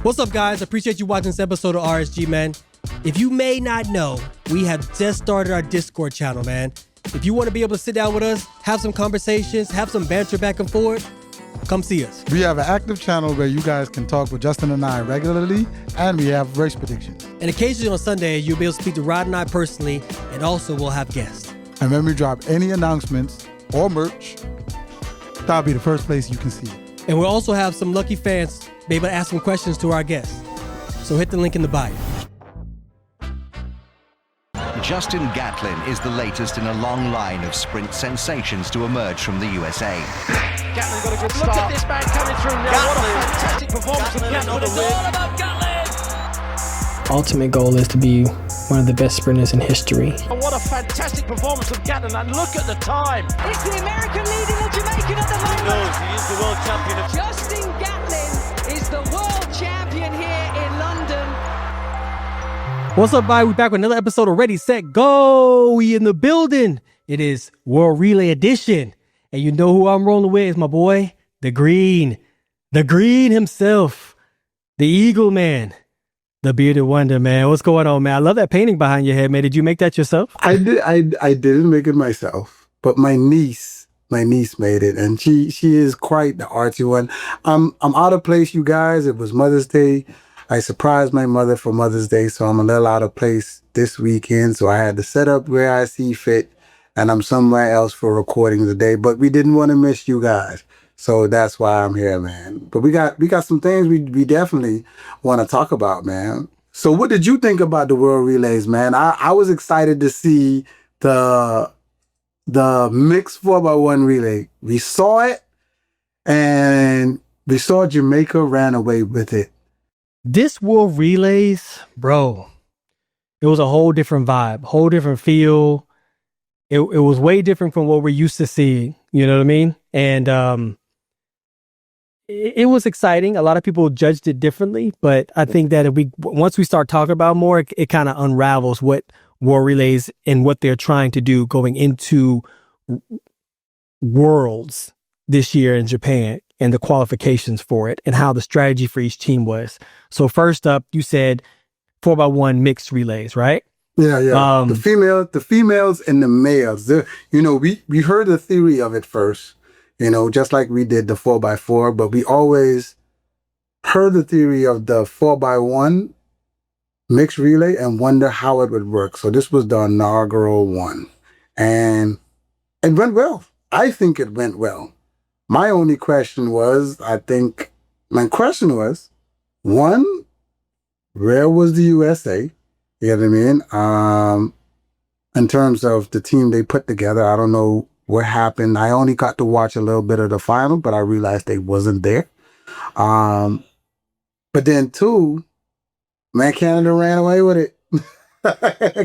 What's up, guys? Appreciate you watching this episode of RSG, man. If you may not know, we have just started our Discord channel, man. If you want to be able to sit down with us, have some conversations, have some banter back and forth, come see us. We have an active channel where you guys can talk with Justin and I regularly, and we have race predictions. And occasionally on Sunday, you'll be able to speak to Rod and I personally, and also we'll have guests. And when we drop any announcements or merch, that'll be the first place you can see it. And we'll also have some lucky fans be able to ask some questions to our guests. So hit the link in the bio. Justin Gatlin is the latest in a long line of sprint sensations to emerge from the USA. Gatlin got a good start. Look at this man coming through now. Gatlin. What a fantastic performance from Gatlin. It's all about Gatlin. Ultimate goal is to be one of the best sprinters in history. And what a fantastic performance from Gatlin, and look at the time. It's the American leading the Jamaican at the moment. He knows he is the world champion. Justin Gatlin is the world champion here in London. What's up, bye? We're back with another episode of Ready, Set, Go. We in the building. It is World Relay Edition. And you know who I'm rolling with is my boy, the Green. The Green himself. The Eagle Man. The Bearded Wonder, man. What's going on, man? I love that painting behind your head, man. Did you make that yourself? I didn't make it myself, but my niece made it, and she is quite the artsy one. I'm out of place, you guys. It was Mother's Day. I surprised my mother for Mother's Day, so I'm a little out of place this weekend. So I had to set up where I see fit, and I'm somewhere else for recording today. But we didn't want to miss you guys. So that's why I'm here, man. But we got some things we definitely want to talk about, man. So what did you think about the World Relays, man? I was excited to see the mixed 4x1 relay. We saw it, and we saw Jamaica ran away with it. This World Relays, bro, it was a whole different vibe, whole different feel. It was way different from what we're used to seeing. You know what I mean? And it was exciting. A lot of people judged it differently, but I think that once we start talking about more, it kind of unravels what World Relays and what they're trying to do going into Worlds this year in Japan and the qualifications for it and how the strategy for each team was. So first up, you said 4x1 mixed relays, right? Yeah. The females and the males. We heard the theory of it first. Just like we did the 4x4, but we always heard the theory of the 4x1 mixed relay and wonder how it would work. So this was the inaugural one. And it went well. I think it went well. My question was, one, where was the USA? You know what I mean? In terms of the team they put together, I don't know what happened. I only got to watch a little bit of the final, but I realized they wasn't there. But then two, man, Canada ran away with it.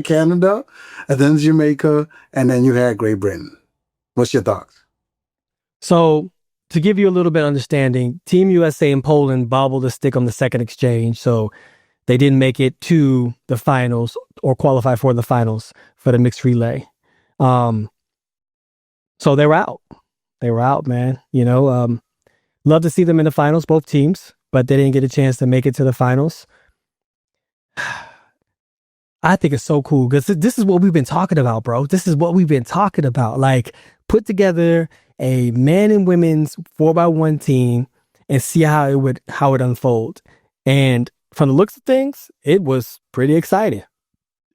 Canada, and then Jamaica, and then you had Great Britain. What's your thoughts? So to give you a little bit of understanding, Team USA and Poland bobbled a stick on the second exchange. So they didn't make it to the finals or qualify for the finals for the mixed relay. So they were out. They were out, man. Love to see them in the finals, both teams, but they didn't get a chance to make it to the finals. I think it's so cool because this is what we've been talking about, bro. This is what we've been talking about. Like, put together a man and women's 4x1 team and see how it unfold. And from the looks of things, it was pretty exciting.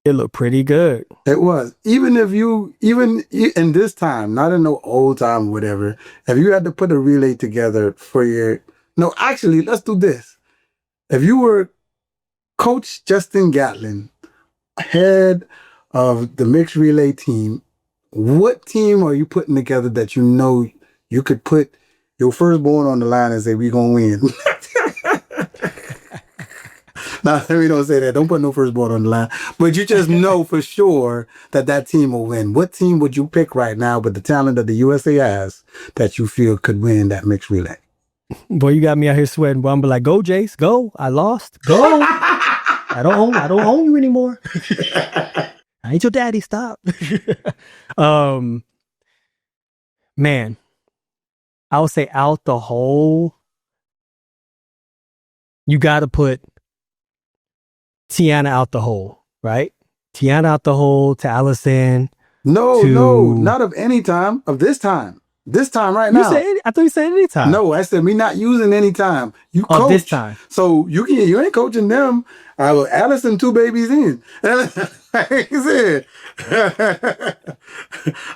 It looked pretty good. It was. Even in this time, not in no old time or whatever, if you had to put a relay together let's do this. If you were Coach Justin Gatlin, head of the mixed relay team, what team are you putting together that you could put your firstborn on the line and say, we're going to win? Now, we don't say that. Don't put no firstborn on the line. But you just know for sure that team will win. What team would you pick right now with the talent that the USA has that you feel could win that mixed relay? Boy, you got me out here sweating. But I'm like, go, Jace, go. I lost. Go. I don't own you anymore. I ain't your daddy. Stop. Man, I would say out the whole you got to put Tiana out the hole, right? Tiana out the hole to Allison. No, not of any time, of this time. This time right now. I thought you said any time. No, I said me not using any time. You coach. This time. So you ain't coaching them. Allison 2 babies in.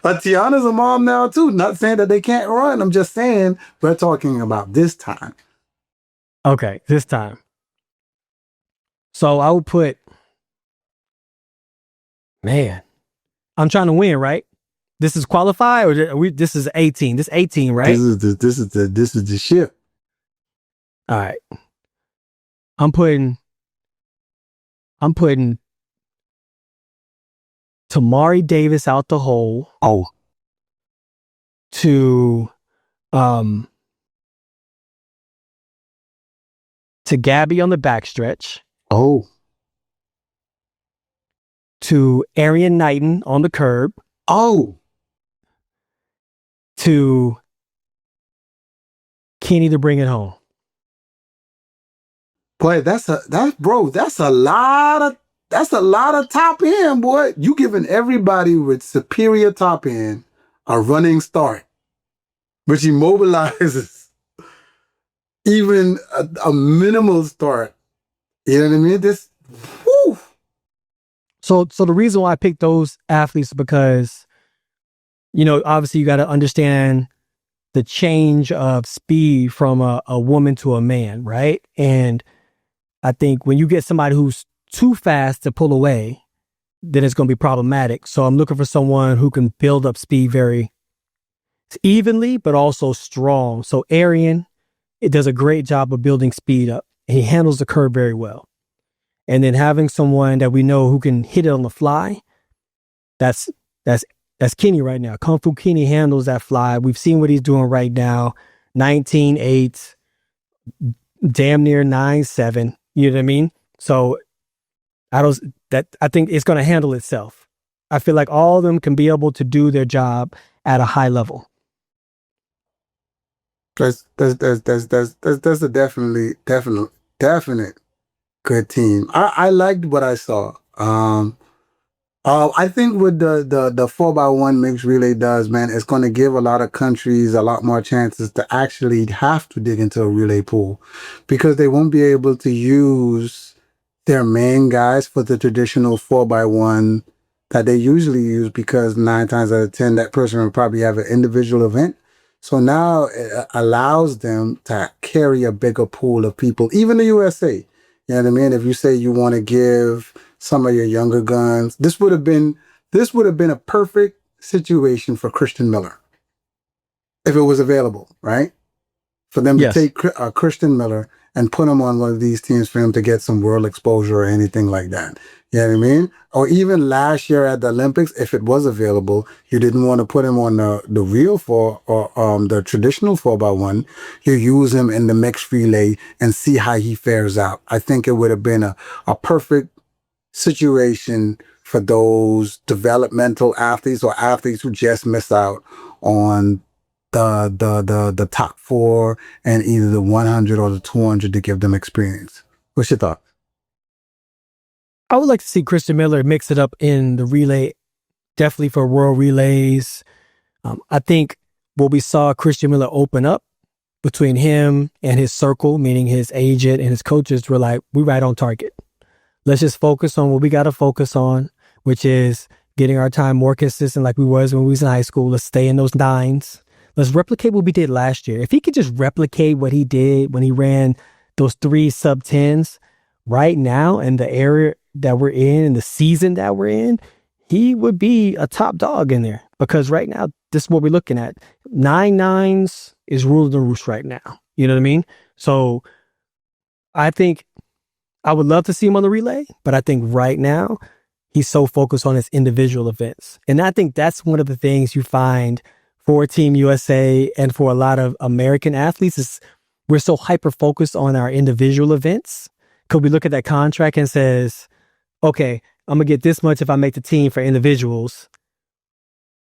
Tiana's a mom now too. Not saying that they can't run. I'm just saying we're talking about this time. Okay, this time. So I would put, man, I'm trying to win, right? This is qualified, or this is 18. This is 18, right? This is the ship. All right. I'm putting Tamari Davis out the hole. Oh. To Gabby on the backstretch. Oh. To Arian Knighton on the curb. Oh. To Kenny to bring it home. Boy, that's a lot of top end, boy. You giving everybody with superior top end a running start, which immobilizes even a minimal start. You know what I mean? This, whew. So the reason why I picked those athletes is because, obviously you got to understand the change of speed from a woman to a man, right? And I think when you get somebody who's too fast to pull away, then it's going to be problematic. So I'm looking for someone who can build up speed very evenly, but also strong. So Arian, it does a great job of building speed up. He handles the curve very well. And then having someone that we know who can hit it on the fly, that's Kenny right now. Kung Fu Kenny handles that fly. We've seen what he's doing right now. 19.8, damn near 9.7. You know what I mean? So I think it's going to handle itself. I feel like all of them can be able to do their job at a high level. That's a definite good team. I liked what I saw. I think what the 4x1 mixed relay does, man, it's going to give a lot of countries a lot more chances to actually have to dig into a relay pool, because they won't be able to use their main guys for the traditional 4x1 that they usually use, because 9 times out of 10 that person will probably have an individual event. So now it allows them to carry a bigger pool of people, even the USA. You know what I mean? If you say you want to give some of your younger guns, this would have been a perfect situation for Christian Miller if it was available, right? For them to take Christian Miller and put him on one of these teams for him to get some world exposure or anything like that. You know what I mean? Or even last year at the Olympics, if it was available, you didn't want to put him on the real the traditional 4x1. You use him in the mixed relay and see how he fares out. I think it would have been a perfect situation for those developmental athletes or athletes who just miss out on the top 4 and either the 100 or the 200 to give them experience. What's your thought? I would like to see Christian Miller mix it up in the relay, definitely for world relays. I think what we saw Christian Miller open up between him and his circle, meaning his agent and his coaches, were like, we right on target. Let's just focus on what we got to focus on, which is getting our time more consistent like we was when we was in high school. Let's stay in those 9s. Let's replicate what we did last year. If he could just replicate what he did when he ran those 3 sub-10s right now in the area that we're in, the season that we're in, he would be a top dog in there, because right now, this is what we're looking at. 9 9s is ruling the roost right now. You know what I mean? So I think I would love to see him on the relay, but I think right now he's so focused on his individual events. And I think that's one of the things you find for Team USA and for a lot of American athletes is we're so hyper-focused on our individual events. Because we look at that contract and says, okay, I'm going to get this much if I make the team for individuals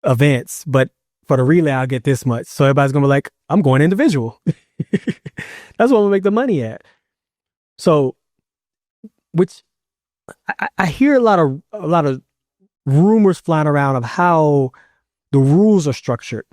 events, but for the relay, I'll get this much. So everybody's going to be like, I'm going individual. That's what I'm going to make the money at. So, which I hear a lot of rumors flying around of how the rules are structured.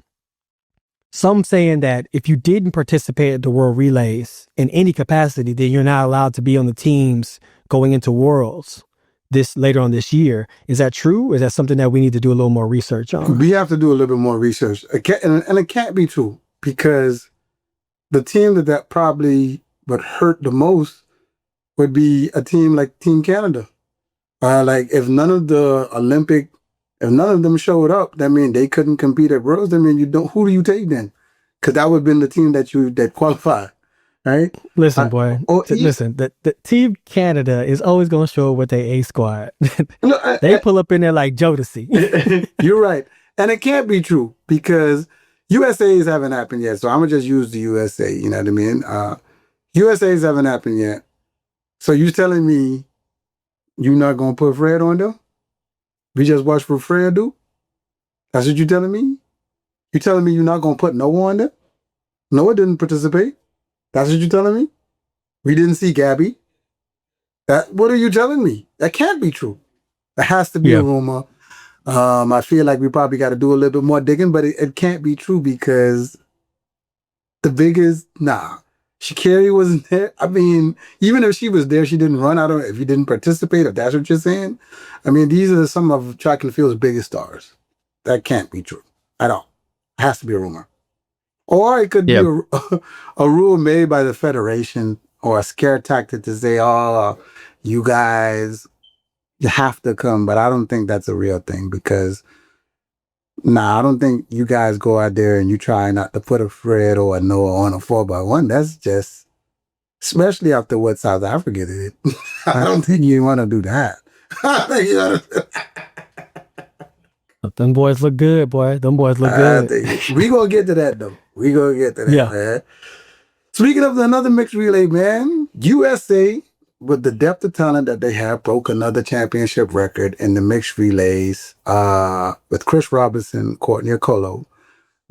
Some saying that if you didn't participate at the World Relays in any capacity, then you're not allowed to be on the teams going into Worlds this later on this year. Is that true? Is that something that we need to do a little more research on? We have to do a little bit more research. And it can't be true, because the team that probably would hurt the most would be a team like Team Canada. Like if none of them showed up, that means they couldn't compete at Worlds. That means who do you take then? Because that would have been the team that qualified, right? Listen, boy. Listen, the Team Canada is always going to show up with their A squad. They pull up in there like Jodeci. You're right. And it can't be true, because USAs haven't happened yet. So I'm going to just use the USA, you know what I mean? USAs haven't happened yet. So you telling me you're not going to put Fred on there? We just watched what Fred do? That's what you telling me? You telling me you're not going to put Noah on there? Noah didn't participate. That's what you telling me? We didn't see Gabby. What are you telling me? That can't be true. It has to be a rumor. I feel like we probably got to do a little bit more digging, but it can't be true, because the biggest, Sha'Carri wasn't there. I mean, even if she was there, she didn't run. I don't know if you didn't participate, if that's what you're saying. I mean, these are some of track and field's biggest stars. That can't be true at all. It has to be a rumor. Or it could be a rule made by the federation, or a scare tactic to say, you guys have to come. But I don't think that's a real thing, because I don't think you guys go out there and you try not to put a Fred or a Noah on a 4x1. That's just, especially after what South Africa did. I don't think you want to do that. I think you want to. Them boys look good, boy. Them boys look good. We gonna get to that though. We gonna get to that, man. Speaking of another mixed relay, man, USA, with the depth of talent that they have, broke another championship record in the mixed relays with Chris Robinson, Courtney Okolo,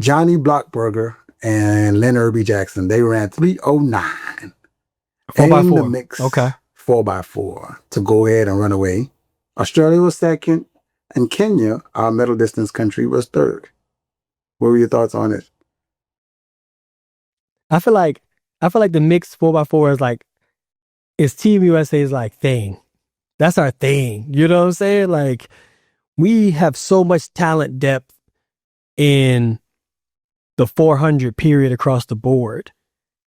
Johnny Blockberger, and Lynn Irby Jackson. They ran 3:09 in the mix. 4x4 to go ahead and run away. Australia was second, and Kenya, our middle distance country, was third. What were your thoughts on it? I feel like the mixed 4x4 is Team USA's thing. That's our thing. You know what I'm saying? Like, we have so much talent depth in the 400 period across the board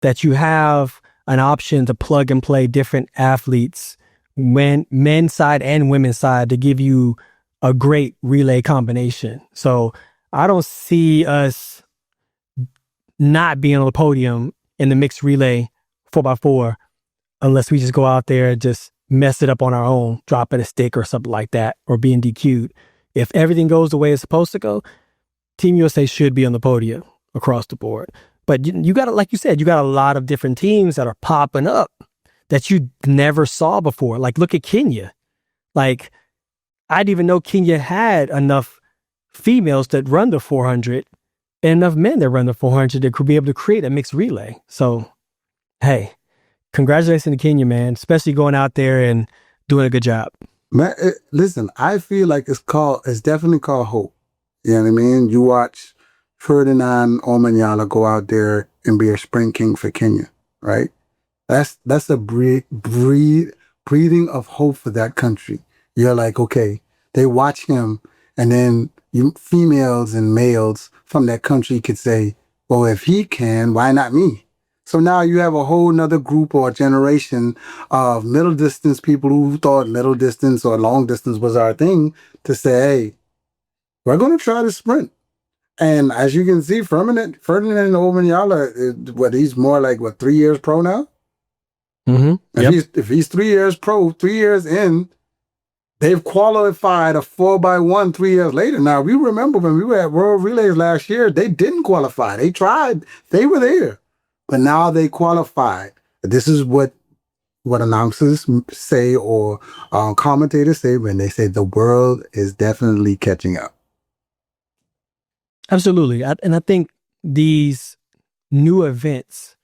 that you have an option to plug and play different athletes, men's side and women's side, to give you a great relay combination. So I don't see us not being on the podium in the mixed relay 4x4 unless we just go out there and just mess it up on our own, dropping a stick or something like that, or being DQ'd. If everything goes the way it's supposed to go, Team USA should be on the podium across the board. But you got, like you said, you got a lot of different teams that are popping up that you never saw before. Like, look at Kenya. Like, I didn't even know Kenya had enough females that run the 400 and enough men that run the 400 that could be able to create a mixed relay. So, hey, congratulations to Kenya, man, especially going out there and doing a good job. Man, listen, I feel like it's definitely called hope. You know what I mean? You watch Ferdinand Omanyala go out there and be a spring king for Kenya, right? That's a breathing of hope for that country. You're like, okay, they watch him, and then you females and males from that country could say, well, if he can, why not me? So now you have a whole nother group or generation of middle distance people who thought middle distance or long distance was our thing to say, hey, we're going to try to sprint. And as you can see, Ferdinand Omanyala, he's more like, 3 years pro now? Mm-hmm. If he's 3 years pro, 3 years in, they've qualified a 4x1 3 years later. Now, we remember when we were at World Relays last year, they didn't qualify. They tried. They were there. But now they qualified. This is what announcers say or commentators say when they say the world is definitely catching up. Absolutely. And I think these new events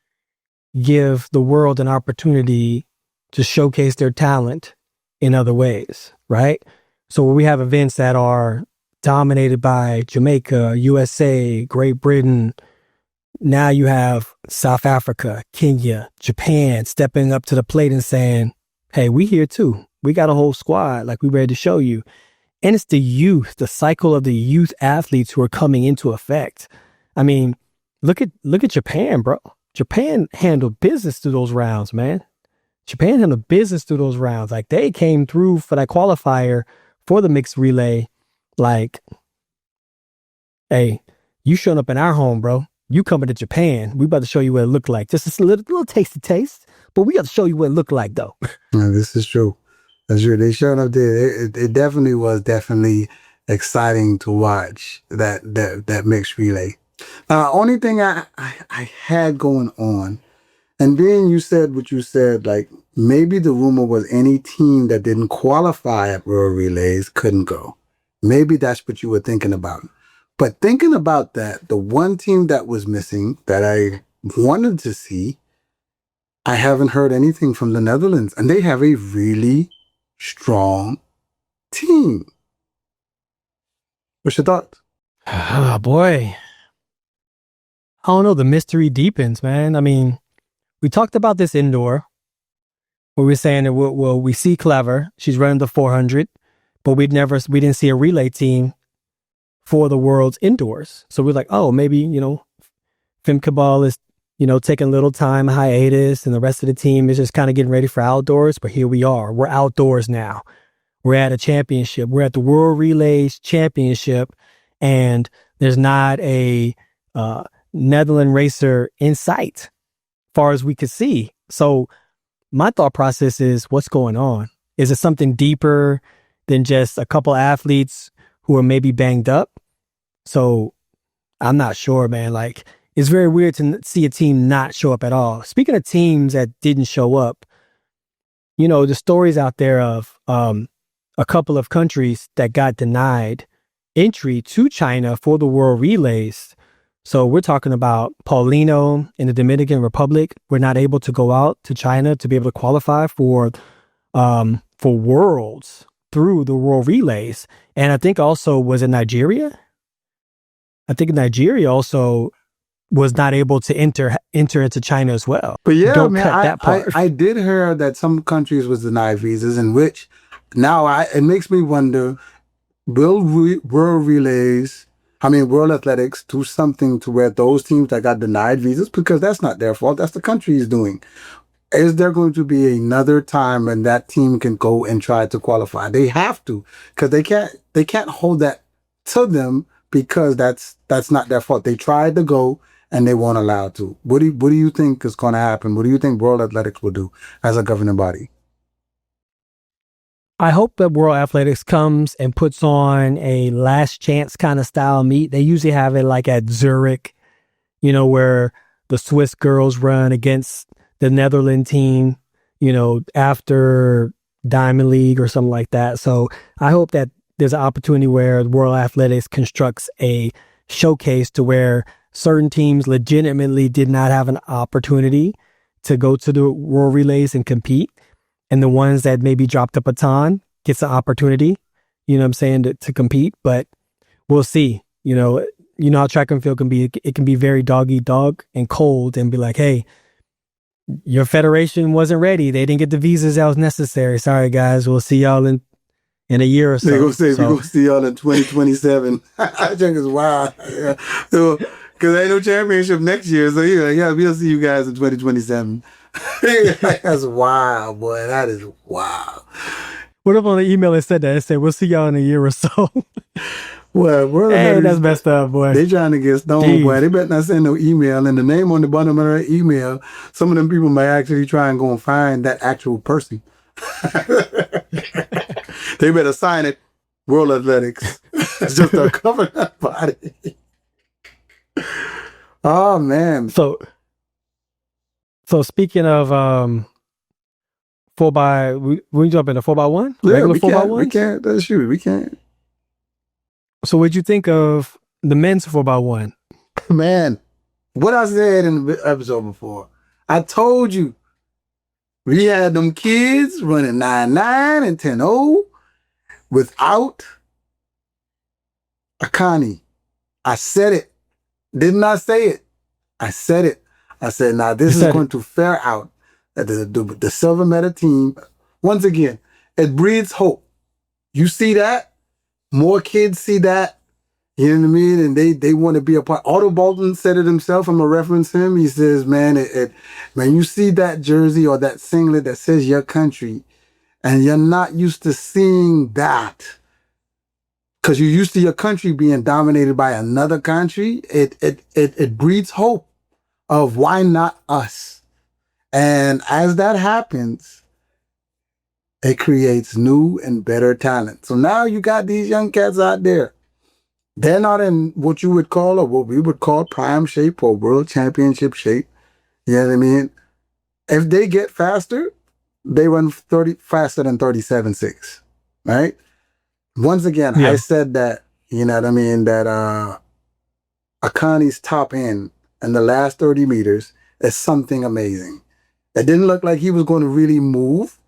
give the world an opportunity to showcase their talent in other ways, right? So we have events that are dominated by Jamaica, USA, Great Britain. Now you have South Africa, Kenya, Japan stepping up to the plate and saying, hey, we here too. We got a whole squad, like we ready to show you. And it's the youth, the cycle of the youth athletes who are coming into effect. I mean, look at Japan, bro. Japan handled business through those rounds, man. Japan handled business through those rounds. Like, they came through for that qualifier for the mixed relay. Like, hey, you showing up in our home, bro. You coming to Japan. We about to show you what it looked like. Just a little tasty taste, but we have to show you what it looked like, though. Yeah, this is true. That's true. They showed up there. It definitely was exciting to watch that mixed relay. Only thing I had going on, and being you said what you said, like maybe the rumor was any team that didn't qualify at World Relays couldn't go. Maybe that's what you were thinking about. But thinking about that, the one team that was missing that I wanted to see, I haven't heard anything from the Netherlands, and they have a really strong team. What's your thoughts? Oh, boy. I don't know. The mystery deepens, man. I mean, we talked about this indoor where we're saying that, well, we see Clever. She's running the 400, but we didn't see a relay team for the world's indoors. So we're like, oh, maybe, Femke Ball is, taking a little time hiatus and the rest of the team is just kind of getting ready for outdoors. But here we are. We're outdoors now. We're at a championship. We're at the World Relays Championship, and there's not a Netherlands racer in sight, far as we could see. So my thought process is, what's going on? Is it something deeper than just a couple athletes who are maybe banged up? So I'm not sure, man. Like, it's very weird to see a team not show up at all. Speaking of teams that didn't show up, the stories out there of a couple of countries that got denied entry to China for the World Relays. So we're talking about Paulino in the Dominican Republic. We're not able to go out to China to be able to qualify for Worlds through the World Relays. And I think also, was it Nigeria? I think Nigeria also was not able to enter into China as well. But yeah, Don't man, cut that part. I did hear that some countries was denied visas, in which now it makes me wonder, will World Athletics do something to where those teams that got denied visas, because that's not their fault, that's the country's doing. Is there going to be another time when that team can go and try to qualify? They have to, because they can't hold that to them, because that's not their fault. They tried to go and they weren't allowed to. What do you think is going to happen? What do you think World Athletics will do as a governing body? I hope that World Athletics comes and puts on a last chance kind of style meet. They usually have it like at Zurich, where the Swiss girls run against the Netherlands team, after Diamond League or something like that. So I hope that there's an opportunity where World Athletics constructs a showcase to where certain teams legitimately did not have an opportunity to go to the World Relays and compete. And the ones that maybe dropped a baton gets an opportunity, to compete. But we'll see. How track and field can be. It can be very dog eat dog and cold and be like, hey, your federation wasn't ready. They didn't get the visas that was necessary. Sorry, guys. We'll see y'all in a year or so. They're going to say, we're going to see y'all in 2027. I think it's wild. Yeah. So, because ain't no championship next year. So, we'll see you guys in 2027. That's wild, boy. That is wild. What if on the email it said that? It said, we'll see y'all in a year or so. Well, hey, that's messed up, boy. They trying to get stoned, boy. They better not send no email. And the name on the bottom of their email, some of them people might actually try and go and find that actual person. They better sign it. World Athletics. It's just a cover that body. Oh, man. So speaking of 4x, we jump into 4x1? Yeah, regular we 4x1? We can't. Shoot, we can't. So what'd you think of the men's 4x1? Man, what I said in the episode before, I told you We had them kids running 9-9 and 10-0 without Akani. I said it. Didn't I say it? I said it. I said, now this is going to fare out that the Silver Medal team, once again, it breeds hope. You see that? More kids see that. You know what I mean? And they want to be a part. Otto Bolton said it himself. I'm going to reference him. He says, man, man, you see that jersey or that singlet that says your country, and you're not used to seeing that because you're used to your country being dominated by another country. It breeds hope of why not us? And as that happens, it creates new and better talent. So now you got these young cats out there. They're not in what you would call or what we would call prime shape or world championship shape. You know what I mean? If they get faster, they run 30 faster than 37.6, right? Once again, I said that, you know what I mean, that Akani's top end in the last 30 meters is something amazing. It didn't look like he was going to really move,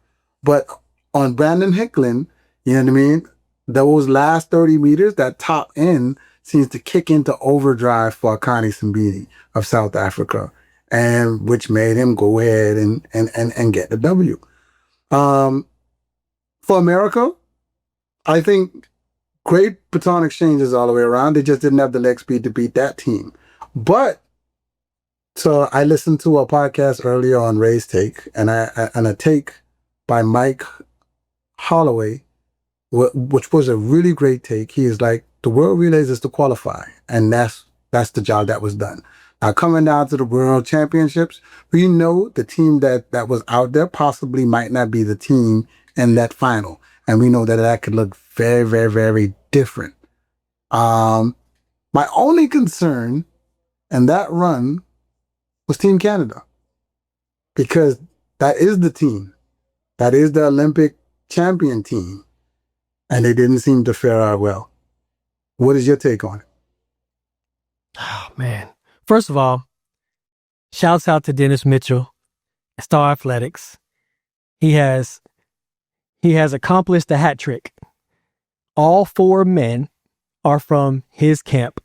but on Brandon Hicklin, you know what I mean, those last 30 meters, that top end seems to kick into overdrive for Akani Simbini of South Africa, and which made him go ahead and get the W. For America, I think great baton exchanges all the way around. They just didn't have the leg speed to beat that team. But so I listened to a podcast earlier on Ray's Take, and a take by Mike Holloway, which was a really great take. He is like, the World Relays is to qualify, and that's the job that was done. Now, coming down to the World Championships, we know the team that was out there possibly might not be the team in that final, and we know that could look very, very, very different. My only concern in that run was Team Canada, because that is the team. That is the Olympic champion team. And they didn't seem to fare out well. What is your take on it? Oh, man. First of all, shouts out to Dennis Mitchell, Star Athletics. He has accomplished the hat trick. All 4 men are from his camp,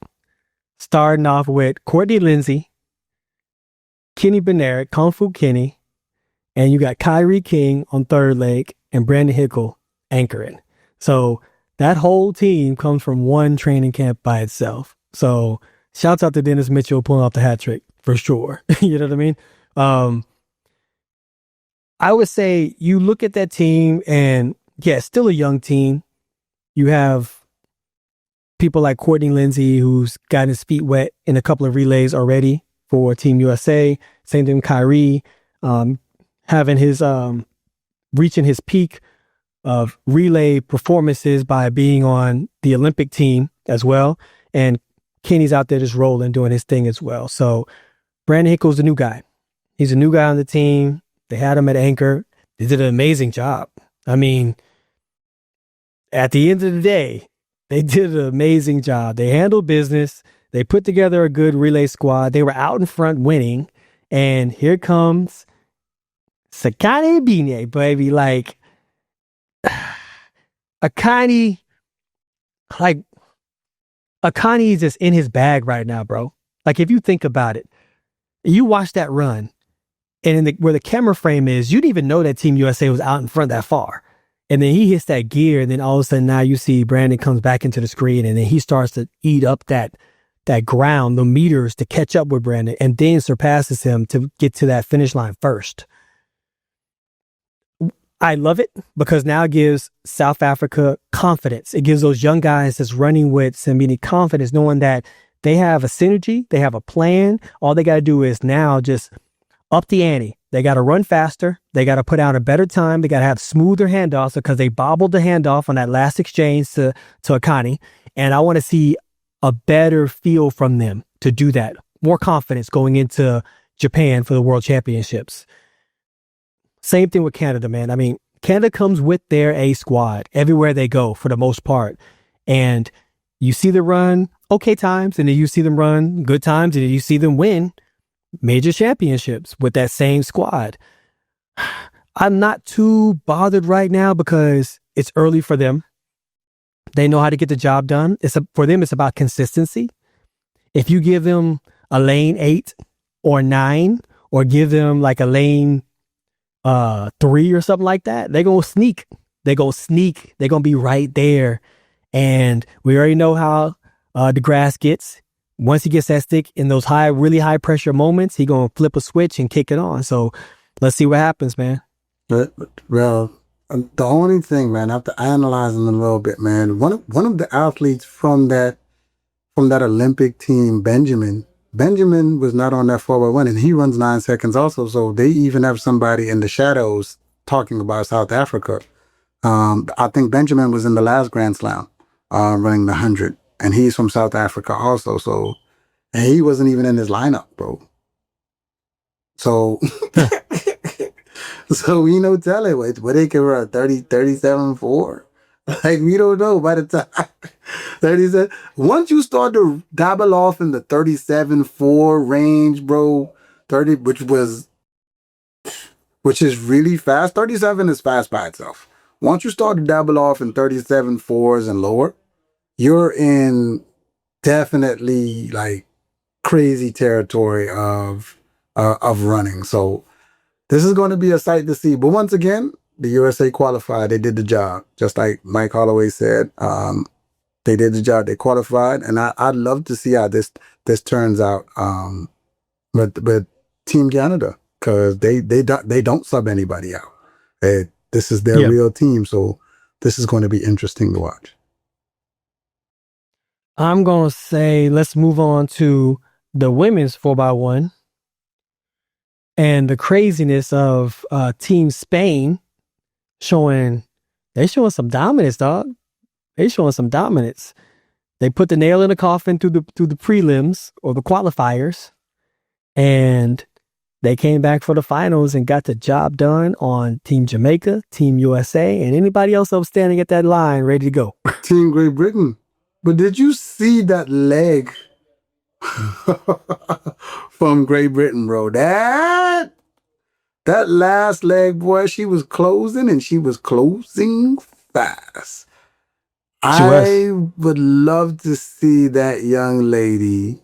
starting off with Courtney Lindsay, Kenny Bernard, Kung Fu Kenny, and you got Kyrie King on third leg and Brandon Hickle anchoring. So that whole team comes from one training camp by itself. So shouts out to Dennis Mitchell pulling off the hat trick for sure. You know what I mean? I would say you look at that team and it's still a young team. You have people like Courtney Lindsay, who's gotten his feet wet in a couple of relays already for Team USA. Same thing with Kyrie, having his, reaching his peak of relay performances by being on the Olympic team as well. And Kenny's out there just rolling, doing his thing as well. So Brandon Hickle's the new guy. He's a new guy on the team. They had him at anchor. They did an amazing job. I mean, at the end of the day, they did an amazing job. They handled business. They put together a good relay squad. They were out in front winning. And here comes Sakane Bine, baby. Like, Akani is just in his bag right now, bro. Like, if you think about it, you watch that run, and where the camera frame is, you didn't even know that Team USA was out in front that far. And then he hits that gear, and then all of a sudden now you see Brandon comes back into the screen, and then he starts to eat up that ground, the meters to catch up with Brandon, and then surpasses him to get to that finish line first. I love it because now it gives South Africa confidence. It gives those young guys that's running with Simbini confidence, knowing that they have a synergy, they have a plan. All they got to do is now just up the ante. They got to run faster. They got to put out a better time. They got to have smoother handoffs because they bobbled the handoff on that last exchange to Akani. And I want to see a better feel from them to do that. More confidence going into Japan for the World Championships. Same thing with Canada, man. I mean, Canada comes with their A squad everywhere they go for the most part. And you see them run okay times, and then you see them run good times, and then you see them win major championships with that same squad. I'm not too bothered right now because it's early for them. They know how to get the job done. For them, it's about consistency. If you give them a lane 8 or 9, or give them like a lane 3 or something like that, they're going to sneak. They're going to sneak. They're going to be right there. And we already know how DeGrasse gets. Once he gets that stick in those really high pressure moments, he's going to flip a switch and kick it on. So let's see what happens, man. Well, the only thing, man, after analyzing a little bit, man, one of the athletes from that Olympic team, Benjamin was not on that 4x1, and he runs 9 seconds also. So they even have somebody in the shadows talking about South Africa. I think Benjamin was in the last Grand Slam, running the 100, and he's from South Africa also. So, and he wasn't even in his lineup, bro. So, so we know tell it what they can run 37.4. Like, we don't know by the time 37. Once you start to dabble off in the 37.4 range, bro, 30, which is really fast. 37 is fast by itself. Once you start to dabble off in 37.4s and lower, you're in definitely like crazy territory of running. So this is going to be a sight to see. But once again, the USA qualified. They did the job, just like Mike Holloway said. They did the job. They qualified, and I'd love to see how this turns out. With Team Canada, because they don't sub anybody out. This is their real team, so this is going to be interesting to watch. I'm going to say let's move on to the women's 4x1 and the craziness of Team Spain showing some dominance, dog. They showing some dominance. They put the nail in the coffin through the prelims or the qualifiers, and they came back for the finals and got the job done on Team Jamaica, Team USA, and anybody else that was standing at that line ready to go. Team Great Britain. But did you see that leg from Great Britain, bro? That last leg, boy, she was closing, and she was closing fast. I would love to see that young lady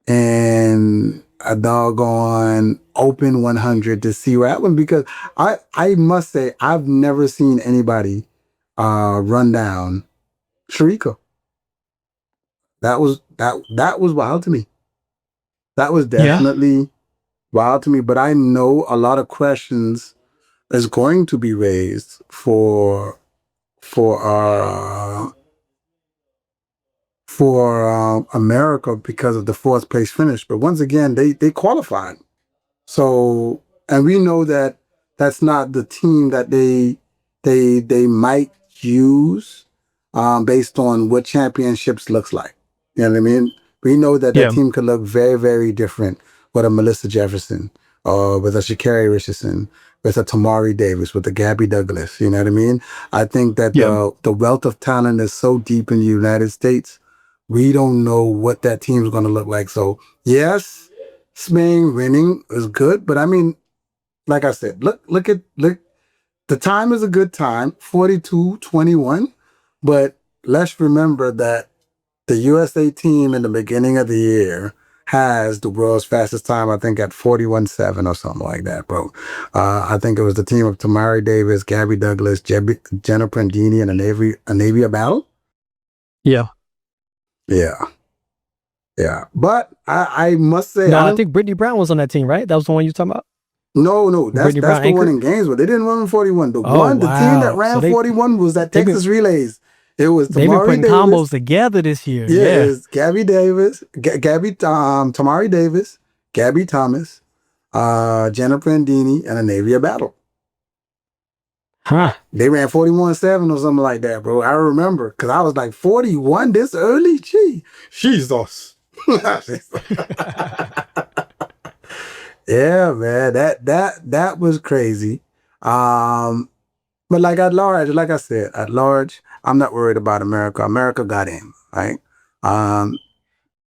and a doggone open 100 to see what happened, because I must say I've never seen anybody run down Sharika. That was wild to me. That was definitely wild to me. But I know a lot of questions is going to be raised for America because of the 4th place finish. But once again, they qualified. So, and we know that that's not the team that they might use based on what championships looks like. You know what I mean? We know that that team could look very, very different with a Melissa Jefferson, or with a Sha'Carri Richardson, with a Tamari Davis, with a Gabby Douglas. You know what I mean? I think that the wealth of talent is so deep in the United States. We don't know what that team is going to look like. So yes, Spain winning is good, but I mean, like I said, look. The time is a good time, 42-21. But let's remember that the USA team in the beginning of the year has the world's fastest time, I think, at 41.7 or something like that, bro. I think it was the team of Tamari Davis, Gabby Douglas, Jenna Prandini, and Anavia Battle. Yeah. But I must say... No, I think Brittany Brown was on that team, right? That was the one you were talking about? No, that's the one in Gainesville. They didn't run 41. The team that ran 41 was that Texas Relays. It was Tamari They've been putting Davis. combos together this year. Yeah. It's Gabby Davis, Tamari Davis, Gabby Thomas, Jenna Prandini, and Anavia Battle. Huh. They ran 41.7 or something like that, bro. I remember, because I was like, 41 this early? Gee, Jesus. Yeah, man, that was crazy. But like at large, like I said, at large, I'm not worried about America. America got in, right?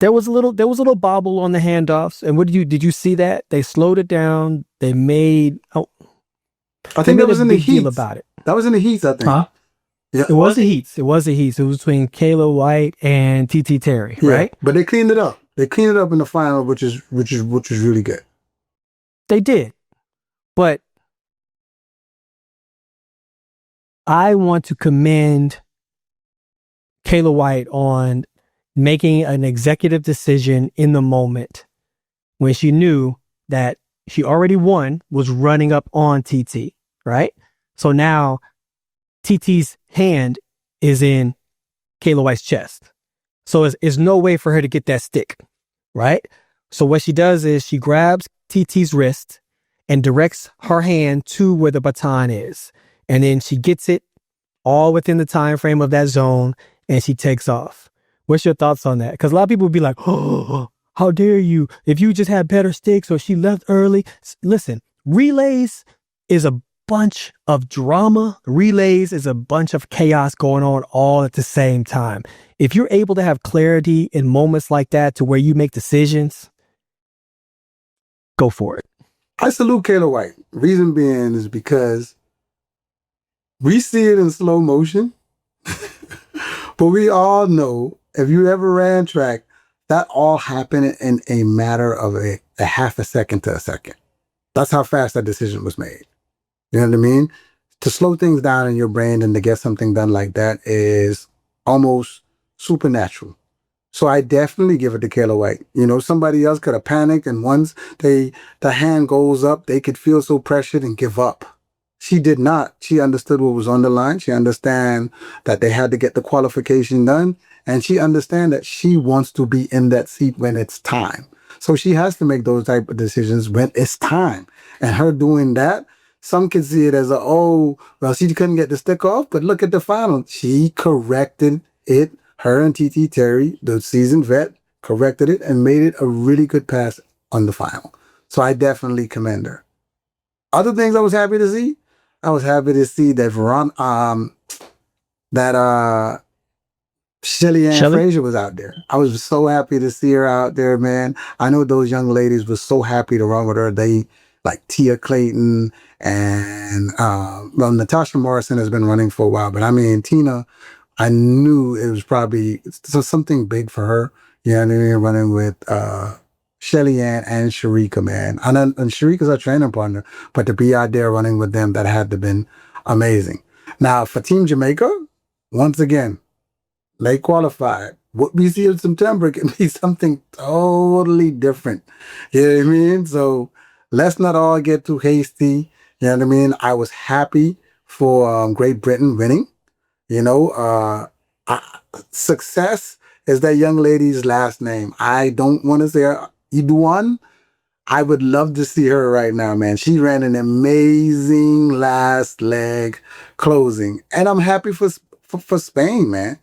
There was a little bobble on the handoffs, and did you see that? They slowed it down. They made I think that was in the big deal heats. about it. That was in the heats, I think. Huh? Yeah. It was the heats. It was the heats. It was between Kayla White and TT Terry, Yeah, right? but they cleaned it up. They cleaned it up in the final, which is really good. They did. But I want to commend Kayla White on making an executive decision in the moment when she knew that she already won, was running up on TT, right? So now TT's hand is in Kayla White's chest. So there's no way for her to get that stick, right? So what she does is she grabs TT's wrist and directs her hand to where the baton is. And then she gets it all within the time frame of that zone and she takes off. What's your thoughts on that? Because a lot of people would be like, oh, how dare you? If you just had better sticks or she left early. Listen, relays is a bunch of drama. Relays is a bunch of chaos going on all at the same time. If you're able to have clarity in moments like that to where you make decisions, go for it. I salute Kayla White. Reason being is because we see it in slow motion, but we all know if you ever ran track, that all happened in a matter of a half a second to a second. That's how fast that decision was made. You know what I mean? To slow things down in your brain and to get something done like that is almost supernatural. So I definitely give it to Kayla White. You know, somebody else could have panicked, and once the hand goes up, they could feel so pressured and give up. She did not. She understood what was on the line. She understand that they had to get the qualification done, and she understand that she wants to be in that seat when it's time. So she has to make those type of decisions when it's time. And her doing that, some could see it as she couldn't get the stick off, but look at the final. She corrected it. Her and TT Terry, the seasoned vet, corrected it and made it a really good pass on the final. So I definitely commend her. Other things I was happy to see. I was happy to see that Shelly Ann Frazier was out there. I was so happy to see her out there, man. I know those young ladies were so happy to run with her. They like Tia Clayton and Natasha Morrison has been running for a while, but I mean Tina, I knew it was probably something big for her. You know what I mean? Running with Shelly Ann and Sharika, man. And Sharika's our training partner, but to be out there running with them, that had to have been amazing. Now, for Team Jamaica, once again, they qualified. What we see in September can be something totally different. You know what I mean? So let's not all get too hasty. You know what I mean? I was happy for Great Britain winning. You know, success is that young lady's last name. I don't want to say Iduan. I would love to see her right now, man. She ran an amazing last leg closing, and I'm happy for Spain, man.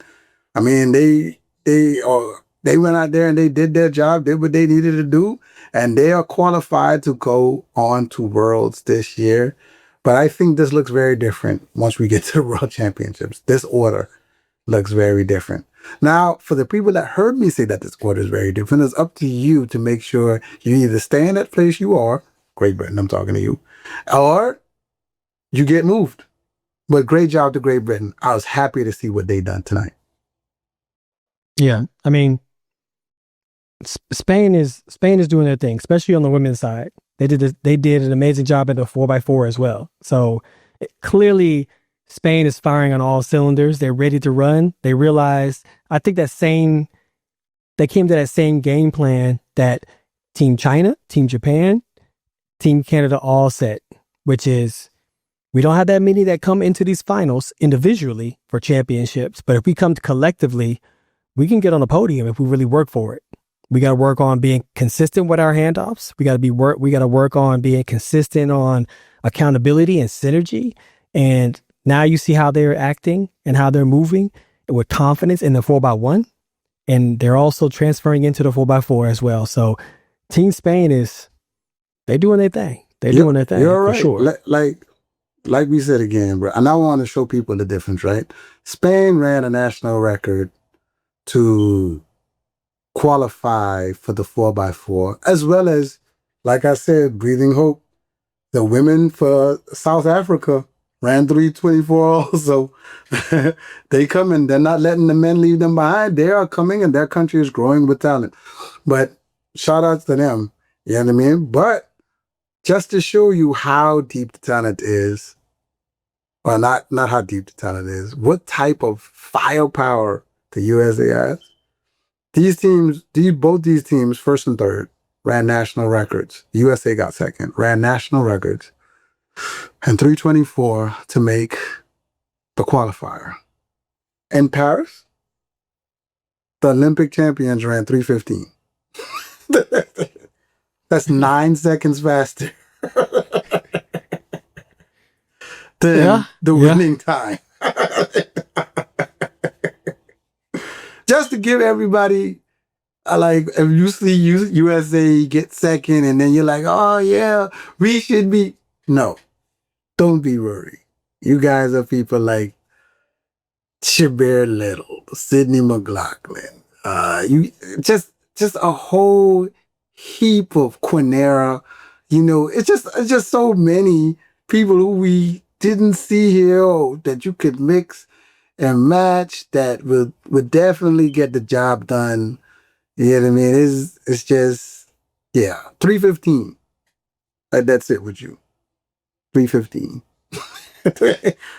I mean, they went out there and they did their job, did what they needed to do, and they are qualified to go on to Worlds this year. But I think this looks very different once we get to the World Championships. This order looks very different. Now, for the people that heard me say that this order is very different, it's up to you to make sure you either stay in that place you are, Great Britain, I'm talking to you, or you get moved. But great job to Great Britain. I was happy to see what they done tonight. Yeah, I mean, Spain is doing their thing, especially on the women's side. They did an amazing job at the 4x4 as well. So clearly, Spain is firing on all cylinders. They're ready to run. They realized, I think they came to that same game plan that Team China, Team Japan, Team Canada all set, which is we don't have that many that come into these finals individually for championships. But if we come collectively, we can get on the podium if we really work for it. We got to work on being consistent with our handoffs. We got to work on being consistent on accountability and synergy. And now you see how they're acting and how they're moving with confidence in the 4x1. And they're also transferring into the 4x4 as well. So Team Spain they're doing their thing. Doing their thing. You're right. For sure. Like we said again, bro. And I want to show people the difference, right? Spain ran a national record to qualify for the 4x4, as well as, like I said, breathing hope. The women for South Africa ran 3:24 also. They come and they're not letting the men leave them behind. They are coming and their country is growing with talent. But shout out to them. You know what I mean? But just to show you how deep the talent is, or not how deep the talent is, what type of firepower the USA has. Both these teams, first and third, ran national records. The USA got second, ran national records, and 3:24 to make the qualifier. In Paris, the Olympic champions ran 3:15. That's 9 seconds faster than the winning time. Just to give everybody, if you see USA get second and then you're like, oh yeah, we should be. No, don't be worried. You guys are people like Shabir Little, Sydney McLaughlin, you just a whole heap of Quinera. It's just so many people who we didn't see here that you could mix and match that would definitely get the job done. You know what I mean? It's just 3:15. That's it with you. 3:15.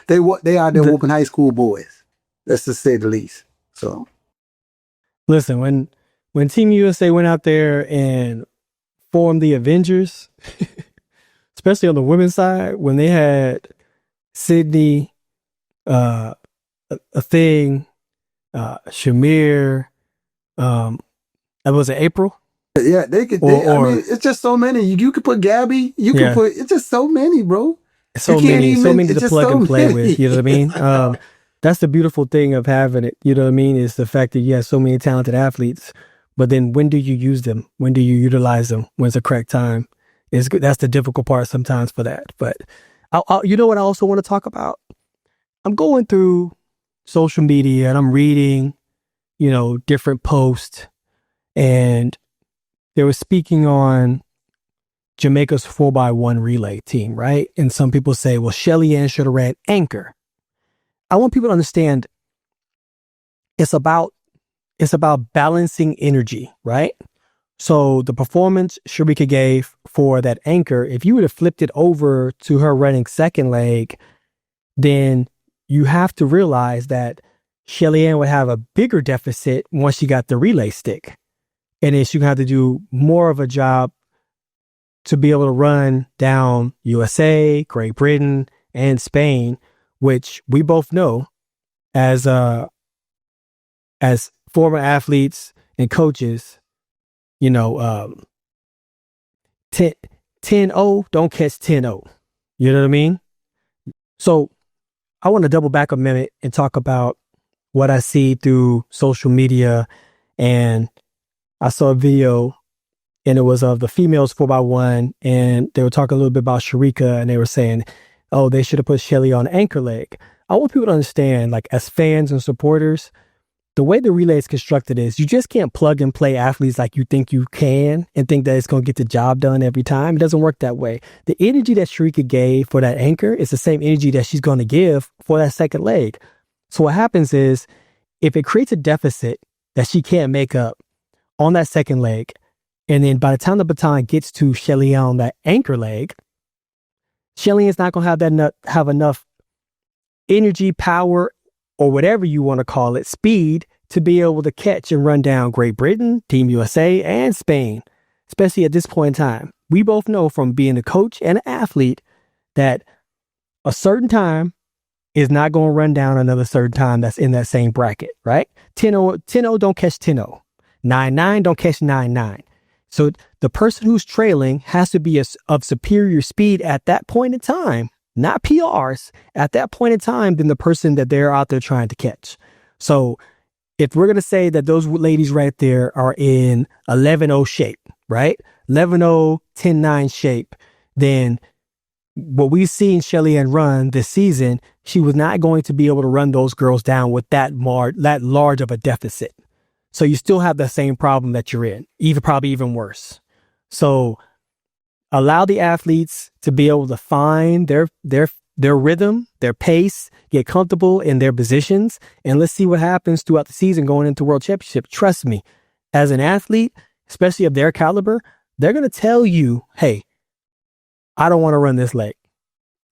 They are there whooping high school boys. That's to say the least. So listen, when Team USA went out there and formed the Avengers, especially on the women's side, when they had Sydney, a thing, Shamir, was it April? Yeah, they could. I mean, it's just so many. You could put Gabby. You could put. It's just so many, bro. So many to plug and play with. You know what I mean? That's the beautiful thing of having it. You know what I mean? Is the fact that you have so many talented athletes, but then when do you use them? When do you utilize them? When's the correct time? That's the difficult part sometimes for that. But you know what I also want to talk about? I'm going through social media and I'm reading, different posts, and they were speaking on Jamaica's 4x1 relay team, right? And some people say, well, Shelly Ann should have ran anchor. I want people to understand it's about balancing energy, right? So the performance Sharika gave for that anchor, if you would have flipped it over to her running second leg, then you have to realize that Shelly Ann would have a bigger deficit once she got the relay stick. And then she would have to do more of a job to be able to run down USA, Great Britain, and Spain, which we both know as former athletes and coaches, 10-0, don't catch 10-0. You know what I mean? So I want to double back a minute and talk about what I see through social media. And I saw a video, and it was of the females 4x1, and they were talking a little bit about Sharika, and they were saying, oh, they should have put Shelly on anchor leg. I want people to understand, as fans and supporters, the way the relay is constructed is you just can't plug and play athletes like you think you can and think that it's going to get the job done every time. It doesn't work that way. The energy that Sharika gave for that anchor is the same energy that she's going to give for that second leg. So what happens is if it creates a deficit that she can't make up on that second leg, and then by the time the baton gets to Shelly on that anchor leg, Shelly is not going to have enough energy, power, or whatever you want to call it, speed, to be able to catch and run down Great Britain, Team USA, and Spain, especially at this point in time. We both know from being a coach and an athlete that a certain time is not going to run down another certain time that's in that same bracket, right? 10-0 don't catch 10-0. 9-9 don't catch 9-9. So the person who's trailing has to be of superior speed at that point in time, not PRs, at that point in time than the person that they're out there trying to catch. So if we're going to say that those ladies right there are in 11-0 shape, right? 11-0, 10-9 shape, then what we've seen Shelly Ann run this season, she was not going to be able to run those girls down with that large of a deficit. So you still have the same problem that you're in, probably even worse. So Allow the athletes to be able to find their rhythm, their pace, get comfortable in their positions, and let's see what happens throughout the season going into World Championship. Trust me, as an athlete, especially of their caliber, they're going to tell you, hey, I don't want to run this leg.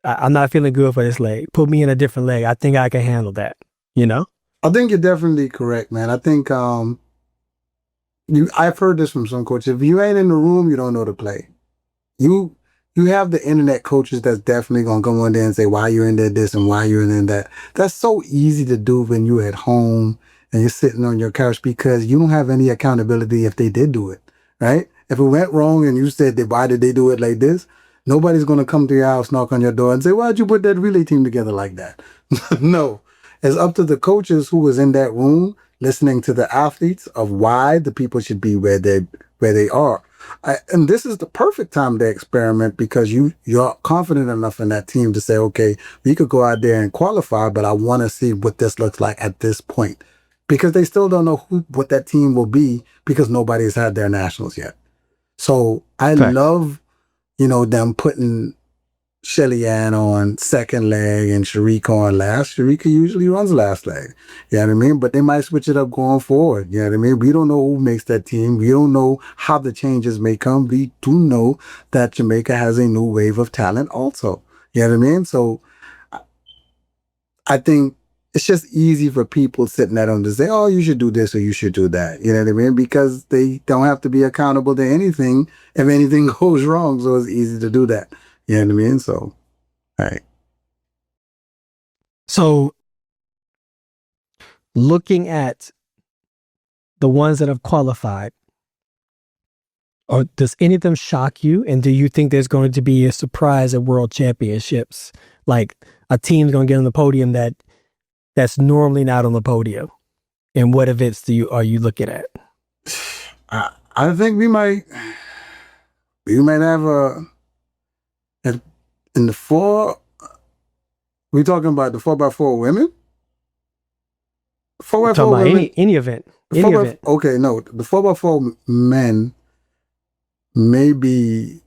I'm not feeling good for this leg. Put me in a different leg. I think I can handle that. You know? I think you're definitely correct, man. I think I've heard this from some coaches. If you ain't in the room, you don't know the play. You have the internet coaches that's definitely gonna come on there and say why you're in there this and why you're in that. That's so easy to do when you're at home and you're sitting on your couch because you don't have any accountability if they did do it, right? If it went wrong and you said that why did they do it like this, nobody's gonna come to your house, knock on your door, and say why'd you put that relay team together like that? No, it's up to the coaches who was in that room listening to the athletes of why the people should be where they are. And this is the perfect time to experiment because you're confident enough in that team to say, okay, we could go out there and qualify, but I want to see what this looks like at this point because they still don't know what that team will be because nobody's had their nationals yet. So I love, them putting Shelly Ann on second leg and Sharika on last. Sharika usually runs last leg. You know what I mean? But they might switch it up going forward. You know what I mean? We don't know who makes that team. We don't know how the changes may come. We do know that Jamaica has a new wave of talent also. You know what I mean? So I think it's just easy for people sitting at home to say, oh, you should do this or you should do that. You know what I mean? Because they don't have to be accountable to anything if anything goes wrong. So it's easy to do that. You know what I mean? So, all right. So, looking at the ones that have qualified, or does any of them shock you? And do you think there's going to be a surprise at World Championships? Like a team's going to get on the podium that's normally not on the podium? And what events are you looking at? I think we might have in the we talking about the 4x4 women? 4x4 women? Any event. Okay, no. The 4x4 men may be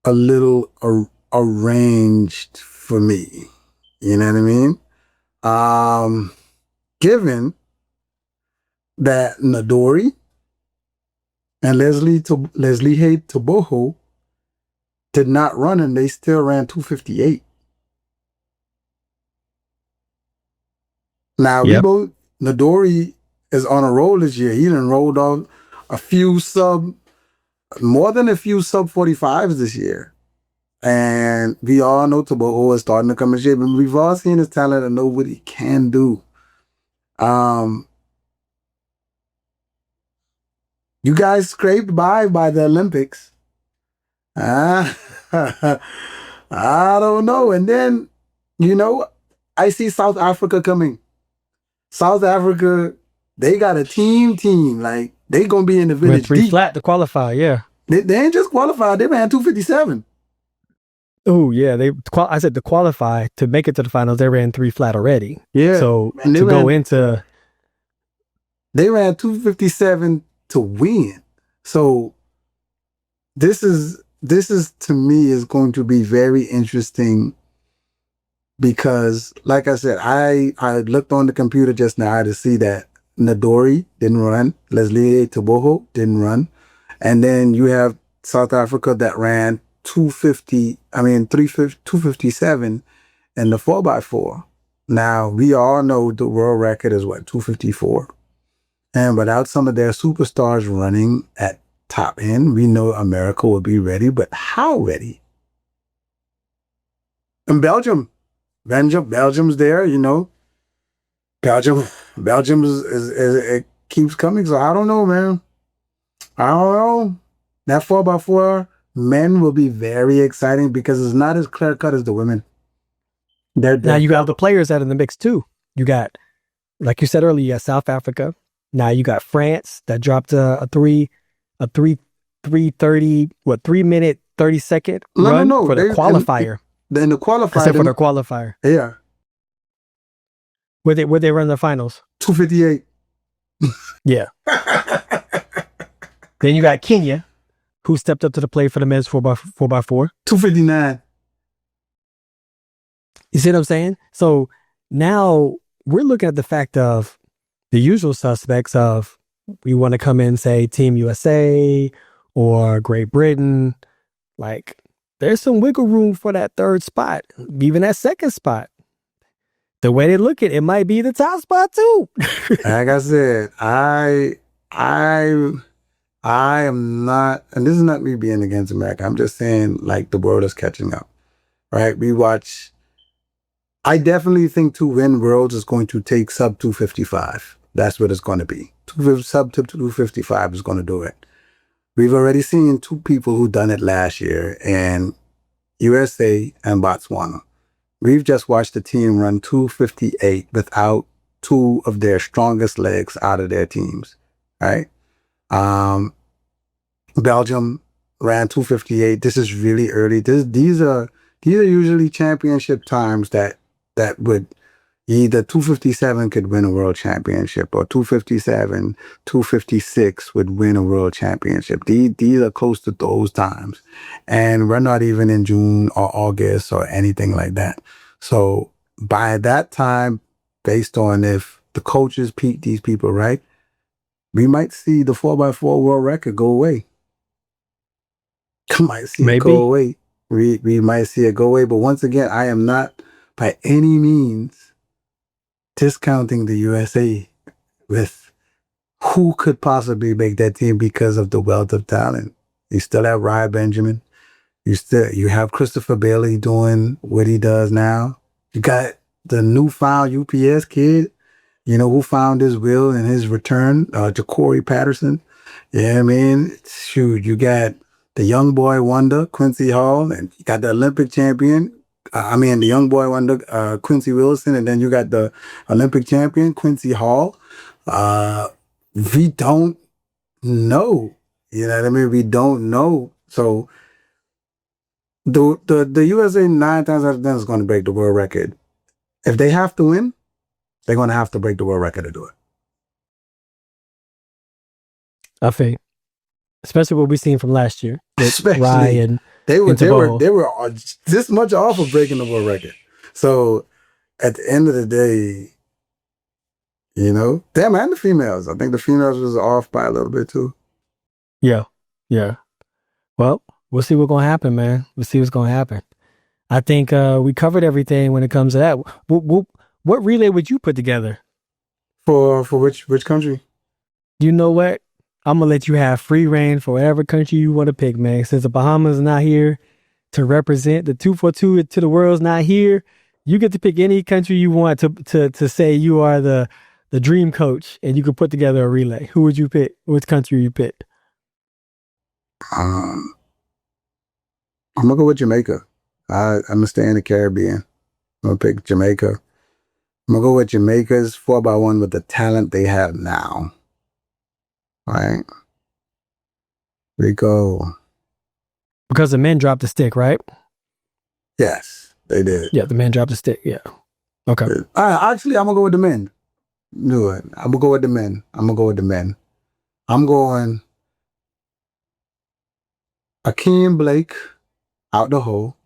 a little arranged for me. You know what I mean? Given that Nadori and Leslie Hay Toboho did not run and they still ran 258. Now, Nadori is on a roll this year. He done rolled on more than a few sub 45s this year. And we all know Toboho is starting to come in shape. And we've all seen his talent and know what he can do. You guys scraped by the Olympics. I don't know. And then, I see South Africa coming. South Africa, they got a team. Like, they going to be in the village three deep. Flat to qualify, yeah. They ain't just qualified. They ran 257. Oh, yeah. I said to qualify, to make it to the finals, they ran 3 flat already. Yeah. So, They ran 257 to win. So, this is to me is going to be very interesting because, like I said, I looked on the computer just now to see that Nadori didn't run, Leslie Toboho didn't run, and then you have South Africa that ran 257 in the 4x4. Now we all know the world record is 254, and without some of their superstars running at top end, we know America will be ready, but how ready? And Belgium's there, Belgium is it keeps coming. So I don't know, man. I don't know. That 4x4 men will be very exciting because it's not as clear cut as the women. Now you got the players that are in the mix too. You got, like you said earlier, you got South Africa. Now you got France that dropped a 3:30, 3 minute 30-second run for the qualifier. In the qualifier, except for the qualifier. Yeah. Where they run the finals? 258. Yeah. Then you got Kenya who stepped up to the plate for the men's 4x4? 259. You see what I'm saying? So now we're looking at the fact of the usual suspects of we want to come in and say Team USA or Great Britain. Like, there's some wiggle room for that third spot, even that second spot. The way they look at it, it might be the top spot too. Like I said, I am not, and this is not me being against America. I'm just saying, like, the world is catching up, right? I definitely think to win worlds is going to take sub 255. That's what it's going to be. Sub 255 is going to do it. We've already seen two people who done it last year, and USA and Botswana. We've just watched the team run 258 without two of their strongest legs out of their teams, right? Belgium ran 258. This is really early. These are usually championship times that would either 257 could win a world championship, or 257, 256 would win a world championship. These are close to those times. And we're not even in June or August or anything like that. So by that time, based on if the coaches pick these people right, we might see the 4x4 world record go away. Might see it go away. We might see it go away. But once again, I am not by any means discounting the USA with who could possibly make that team because of the wealth of talent. You still have Ryan Benjamin. You have Christopher Bailey doing what he does now. You got the newfound UPS kid, who found his will and his return, Ja'Cory Patterson. Yeah, I mean, shoot, you got the young boy wonder, Quincy Hall, and you got the Olympic champion. The young boy wonder, Quincy Wilson, and then you got the Olympic champion, Quincy Hall. We don't know. You know what I mean? We don't know. So the USA 9 times out of 10 is going to break the world record. If they have to win, they're going to have to break the world record to do it. I think, especially what we've seen from last year. Especially Ryan, they were this much off of breaking the world record. So at the end of the day, damn, and the females. I think the females was off by a little bit too. Yeah. Well, we'll see what's going to happen, man. We'll see what's going to happen. I think we covered everything when it comes to that. What relay would you put together? For which country? You know what? I'm going to let you have free reign for whatever country you want to pick, man. Since the Bahamas are not here to represent, the 242 to the world's not here, you get to pick any country you want to say you are the dream coach, and you can put together a relay. Who would you pick? Which country you pick? I'm going to go with Jamaica. I'm going to stay in the Caribbean. I'm going to pick Jamaica. I'm going to go with Jamaica's 4x1 with the talent they have now. All right. We go. Because the men dropped the stick, right? Yes, they did. Yeah, the men dropped the stick. Yeah. Okay. Actually, I'm going to go with the men. Do it. I'm going to go with the men. I'm going Akeem Blake out the hole.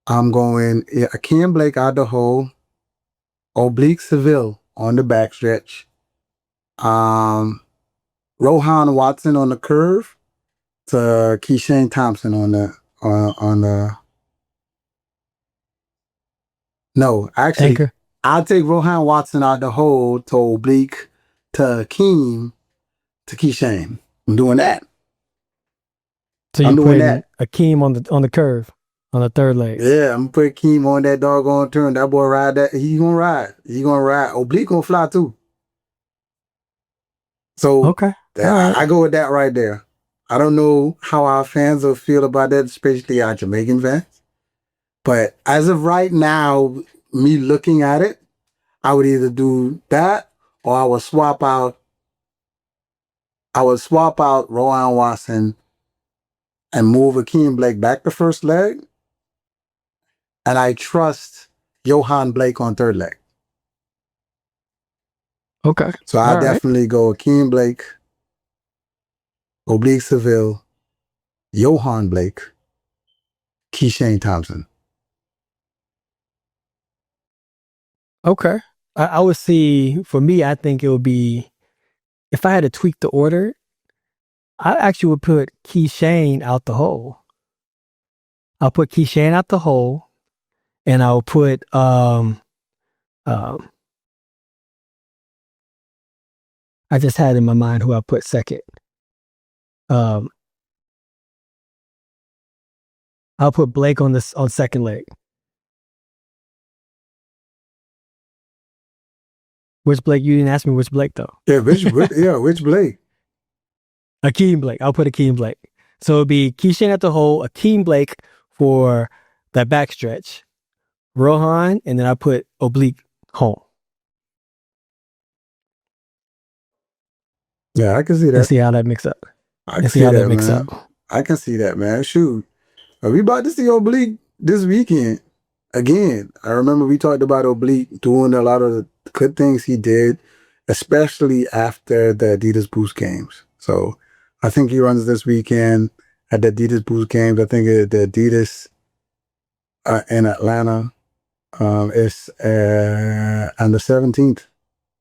I'm going Akeem Blake out the hole. Oblique Seville on the backstretch. Rohan Watson on the curve to Keishane Thompson on the no, actually Anchor. I'll take Rohan Watson out the hole to Oblique to Akeem to Keishane. I'm doing that. So you're putting Akeem on the curve, on the third leg. Yeah, I'm gonna put Akeem on that doggone turn. That boy ride that. He gonna ride. Oblique gonna fly too. So okay, I go with that right there. I don't know how our fans will feel about that, especially our Jamaican fans. But as of right now, me looking at it, I would either do that or I would swap out Rowan Watson and move Akeem Blake back to first leg. And I trust Johan Blake on third leg. Okay. So I definitely go Akeem Blake Oblique Seville, Johan Blake, Keyshawn Thompson. Okay. I would see, for me, I think it would be, if I had to tweak the order, I actually would put Keyshawn out the hole. I'll put Keyshawn out the hole, and I'll put I just had in my mind who I put second. I'll put Blake on second leg. Which Blake? You didn't ask me which Blake though. Yeah, which Blake? Akeem Blake. I'll put Akeem Blake. So it'll be Keyshawn at the hole, Akeem Blake for that backstretch, Rohan, and then I put Oblique home. Yeah, I can see that. Let's see how that mix up. I can see how that mix up. I can see that, man. Shoot. Are we about to see Oblique this weekend? Again, I remember we talked about Oblique doing a lot of the good things he did, especially after the Adidas Boost games. So I think he runs this weekend at the Adidas Boost games. I think the Adidas in Atlanta is on the 17th,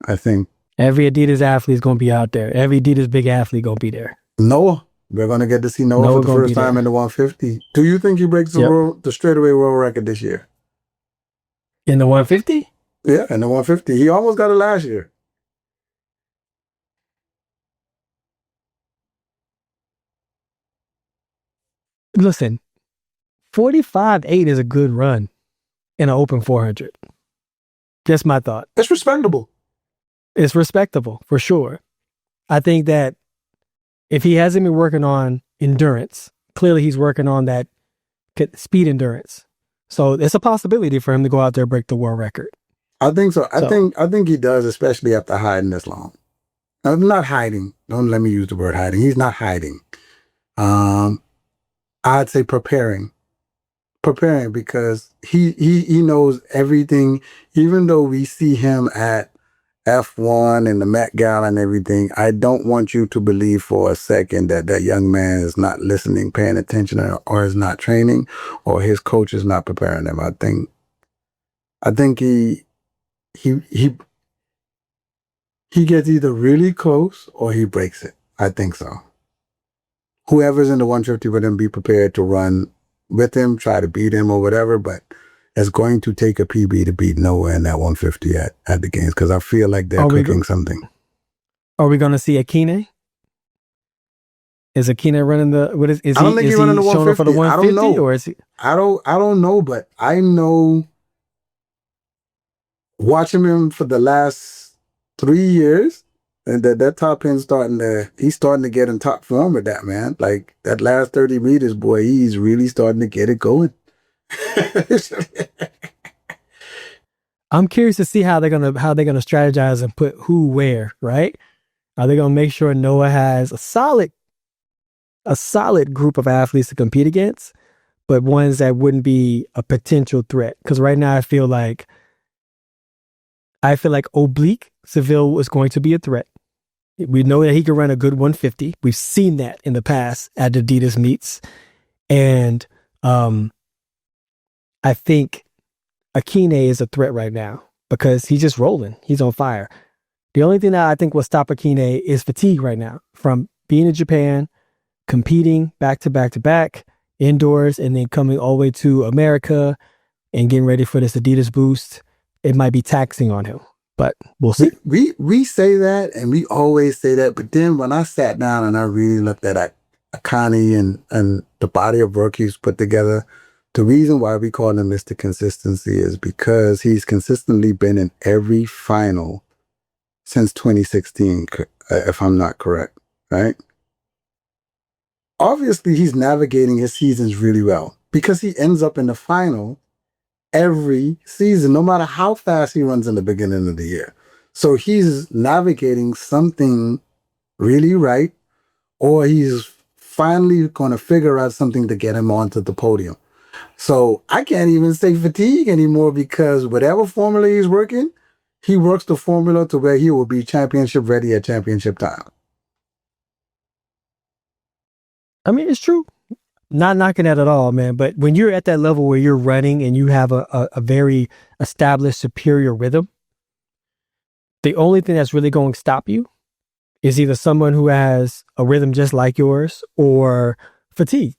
I think. Every Adidas athlete is going to be out there. Every Adidas big athlete going to be there. Noah. We're going to get to see Noah for the first time in the 150. Do you think he breaks the straightaway world record this year? In the 150? Yeah, in the 150. He almost got it last year. Listen, 45.8 is a good run in an open 400. Just my thought. It's respectable. It's respectable, for sure. I think that if he hasn't been working on endurance, clearly he's working on that speed endurance. So it's a possibility for him to go out there and break the world record. I think so. I think he does, especially after hiding this long. I'm not hiding. Don't let me use the word hiding. He's not hiding. I'd say preparing because he knows everything. Even though we see him at F1 and the Met Gala and everything, I don't want you to believe for a second that young man is not listening, paying attention, or is not training, or his coach is not preparing him. I think he gets either really close or he breaks it. I think so. Whoever's in the 150 with him, be prepared to run with him, try to beat him or whatever, but it's going to take a PB to beat Noah in that 150 at the games, because I feel like they're cooking something. Are we going to see Akine? Is Akine running the? What is he? I don't think he's running the 150. For the 150, I don't know. Or is he? I don't know, but I know watching him for the last 3 years, and that top end he's starting to get in top form with that, man. Like that last 30 meters, boy, he's really starting to get it going. I'm curious to see how they're gonna strategize and put who where, right? Are they gonna make sure Noah has a solid group of athletes to compete against, but ones that wouldn't be a potential threat? Because right now I feel like Oblique Seville is going to be a threat. We know that he can run a good 150. We've seen that in the past at Adidas meets, and I think Akine is a threat right now because he's just rolling. He's on fire. The only thing that I think will stop Akine is fatigue right now from being in Japan, competing back to back indoors, and then coming all the way to America and getting ready for this Adidas Boost. It might be taxing on him, but we'll see. We say that, and we always say that, but then when I sat down and I really looked at Akane and the body of work he's put together, the reason why we call him Mr. Consistency is because he's consistently been in every final since 2016, if I'm not correct, right? Obviously, he's navigating his seasons really well because he ends up in the final every season, no matter how fast he runs in the beginning of the year. So he's navigating something really right, or he's finally going to figure out something to get him onto the podium. So I can't even say fatigue anymore, because whatever formula he's working, he works the formula to where he will be championship ready at championship time. I mean, it's true. Not knocking that at all, man. But when you're at that level where you're running and you have a very established superior rhythm, the only thing that's really going to stop you is either someone who has a rhythm just like yours or fatigue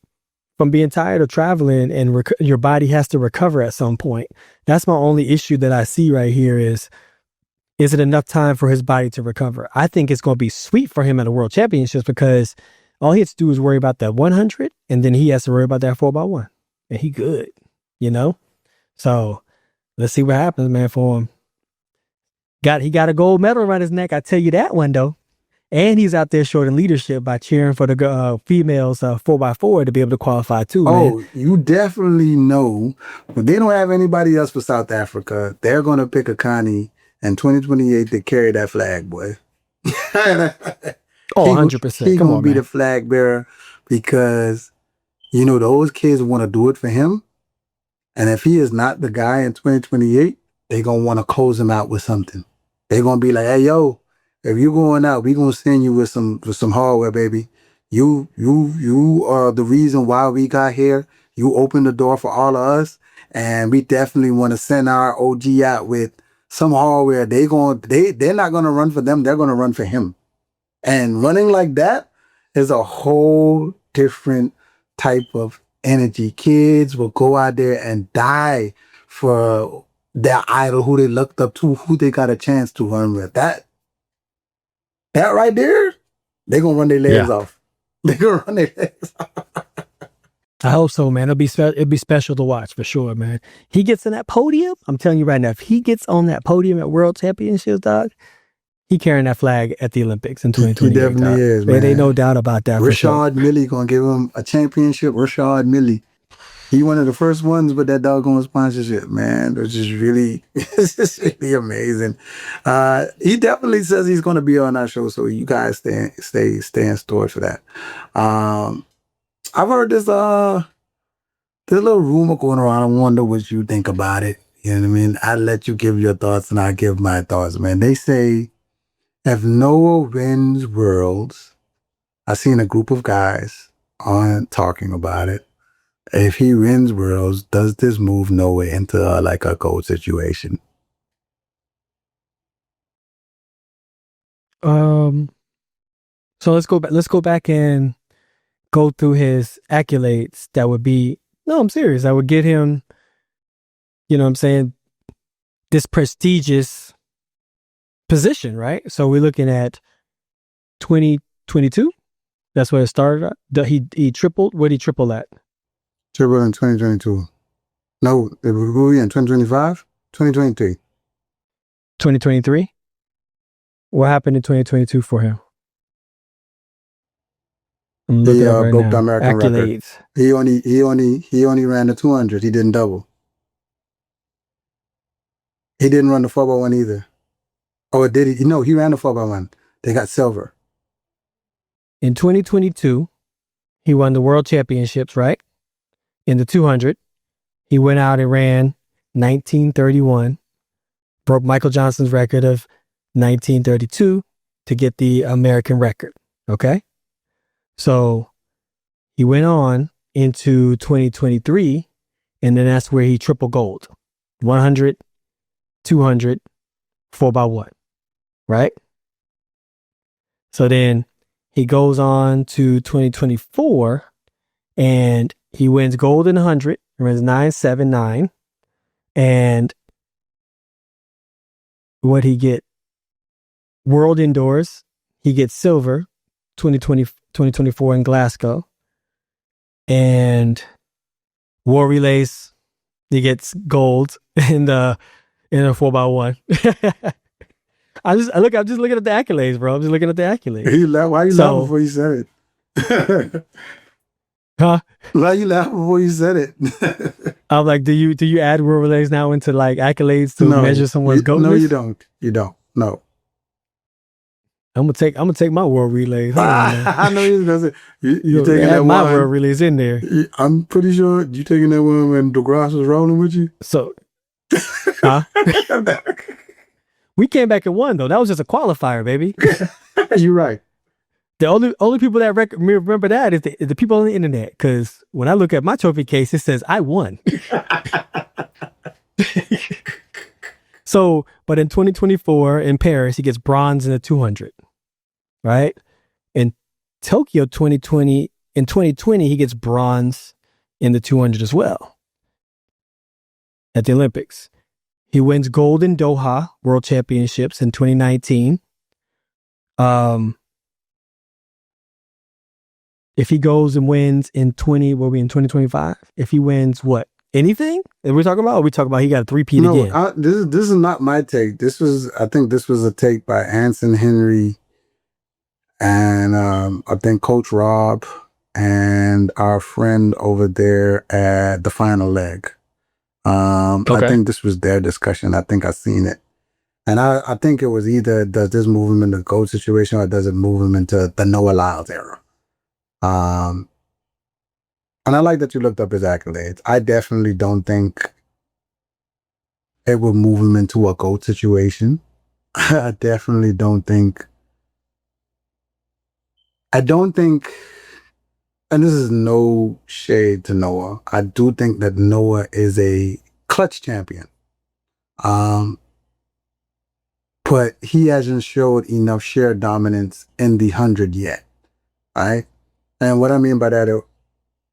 from being tired of traveling, and your body has to recover at some point. That's my only issue that I see right here is it enough time for his body to recover? I think it's going to be sweet for him at the World Championships because all he has to do is worry about that 100, and then he has to worry about that 4x1. And he good, you know? So let's see what happens, man, for him. He got a gold medal around his neck. I tell you that one, though. And he's out there showing leadership by cheering for the females 4x4 to be able to qualify too, man. Oh, you definitely know. But they don't have anybody else for South Africa. They're going to pick a Connie in 2028 to carry that flag, boy. Oh, 100%. He's going to be the flag bearer because, you know, those kids want to do it for him. And if he is not the guy in 2028, they're going to want to close him out with something. They're going to be like, hey, yo, if you're going out, we're going to send you with some hardware, baby. You are the reason why we got here. You opened the door for all of us. And we definitely want to send our OG out with some hardware. They're not going to run for them. They're going to run for him. And running like that is a whole different type of energy. Kids will go out there and die for their idol, who they looked up to, who they got a chance to run with. That right there, they're going to run their legs off. They're going to run their legs off. I hope so, man. It'll be special to watch for sure, man. He gets in that podium. I'm telling you right now, if he gets on that podium at World Championships, dog, he carrying that flag at the Olympics in 2028. He definitely is, man. There ain't no doubt about that. Rashad Millie going to give him a championship. Rashad Millie. He one of the first ones with that doggone sponsorship, man. It's just really, it's just really amazing. He definitely says he's going to be on our show, so you guys stay in store for that. I've heard this little rumor going around. I wonder what you think about it. You know what I mean? I let you give your thoughts and I give my thoughts, man. They say if Noah wins Worlds, I've seen a group of guys on talking about it. If he wins Worlds, does this move Noah into like a gold situation? So let's go back and go through his accolades. That would be, no, I'm serious. I would get him, you know what I'm saying, this prestigious position, right? So we're looking at 2022. That's where it started. He tripled. Where did he triple at? Triple in 2022. No, it will be in 2025, 2023. 2023? What happened in 2022 for him? I'm looking at broke the American record. He only ran the 200. He didn't double. He didn't run the 4x1 either. Oh, did he? No, he ran the 4x1. They got silver. In 2022, he won the World Championships, right? In the 200, he went out and ran 1931, broke Michael Johnson's record of 1932 to get the American record. Okay. So he went on into 2023, and then that's where he triple gold, 100, 200, 4x1, right? So then he goes on to 2024 and he wins gold in 100, runs 979. And what he get? World Indoors, he gets silver, 2024 in Glasgow. And War Relays, he gets gold in a 4x1. I'm just looking at the accolades, bro. I'm just looking at the accolades. Why you laughing before you said it? Huh? Why you laughing before you said it? I'm like, do you add World Relays now into like accolades to measure someone's goatness? No, you don't. You don't. No. I'm gonna take my World Relays. I know you was gonna say you taking that my one. World Relays in there. I'm pretty sure you taking that one when DeGrasse was rolling with you. So, huh? We came back and won though. That was just a qualifier, baby. You're right. The only people that remember that is the people on the internet. Because when I look at my trophy case, it says I won. So, but in 2024 in Paris, he gets bronze in the 200, right? In Tokyo 2020, he gets bronze in the 200 as well at the Olympics. He wins gold in Doha World Championships in 2019. If he goes and wins in 2025? If he wins what? Anything? Are we talking about? Or are we talking about he got a three-peat again? This is not my take. I think this was a take by Anson Henry and I think Coach Rob and our friend over there at the final leg. I think this was their discussion. I think I seen it. And I think it was either does this move him into the GOAT situation or does it move him into the Noah Lyles era? And I like that you looked up his accolades. I definitely don't think it would move him into a GOAT situation. I definitely don't think, and this is no shade to Noah. I do think that Noah is a clutch champion. But he hasn't showed enough sheer dominance in the 100 yet. Right? And what I mean by that,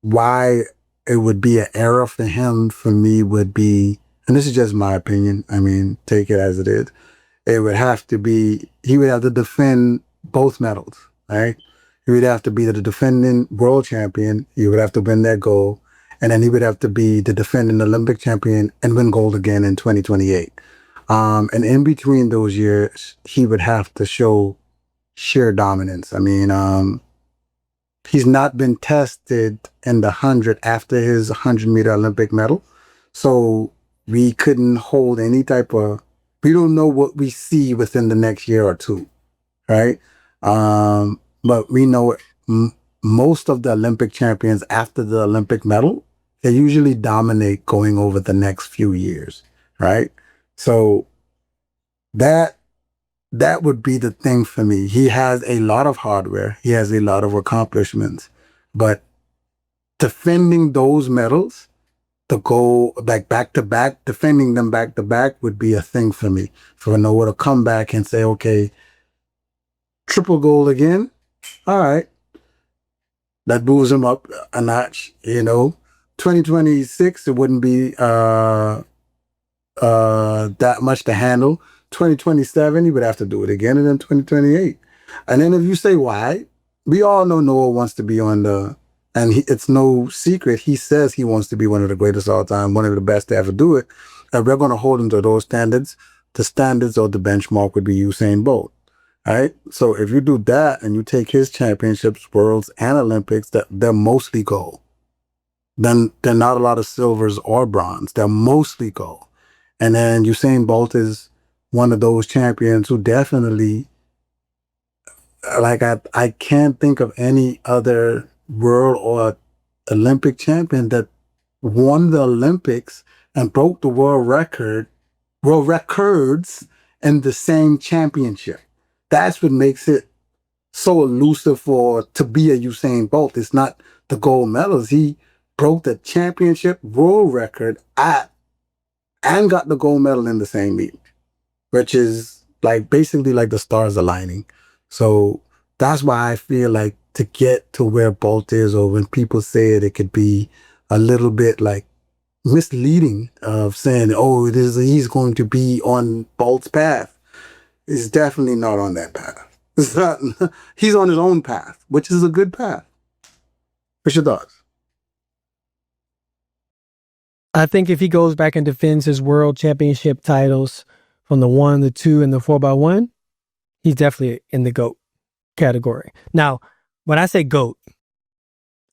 why it would be an era for him, for me, would be, and this is just my opinion, I mean, take it as it is, it would have to be, he would have to defend both medals, right? He would have to be the defending world champion, he would have to win that gold, and then he would have to be the defending Olympic champion and win gold again in 2028. And in between those years, he would have to show sheer dominance. I mean, he's not been tested in the 100 after his 100-meter Olympic medal. So we couldn't hold any type of, we don't know what we see within the next year or two, right? But we know most of the Olympic champions after the Olympic medal, they usually dominate going over the next few years, right? So that would be the thing for me. He has a lot of hardware. He has a lot of accomplishments. But defending those medals, the goal, like back-to-back, defending them back-to-back would be a thing for me. For Noah to come back and say, okay, triple gold again? All right. That moves him up a notch, 2026, it wouldn't be that much to handle. 2027, he would have to do it again, and then 2028. And then if you say why, we all know Noah wants to be on it's no secret, he says he wants to be one of the greatest of all time, one of the best to ever do it. And we're going to hold him to those standards. The standards or the benchmark would be Usain Bolt, right? So if you do that and you take his championships, worlds, and Olympics, they're mostly gold. Then they're not a lot of silvers or bronze. They're mostly gold. And then Usain Bolt is one of those champions who definitely, like, I can't think of any other world or Olympic champion that won the Olympics and broke the world records in the same championship. That's what makes it so elusive to be a Usain Bolt. It's not the gold medals. He broke the championship world record and got the gold medal in the same meet, which is like basically like the stars aligning. So that's why I feel like to get to where Bolt is, or when people say it could be a little bit like misleading of saying, oh, he's going to be on Bolt's path. It's definitely not on that path. It's not. He's on his own path, which is a good path. What's your thoughts? I think if he goes back and defends his world championship titles from the 1, the 2, and the 4x1, he's definitely in the GOAT category. Now, when I say GOAT,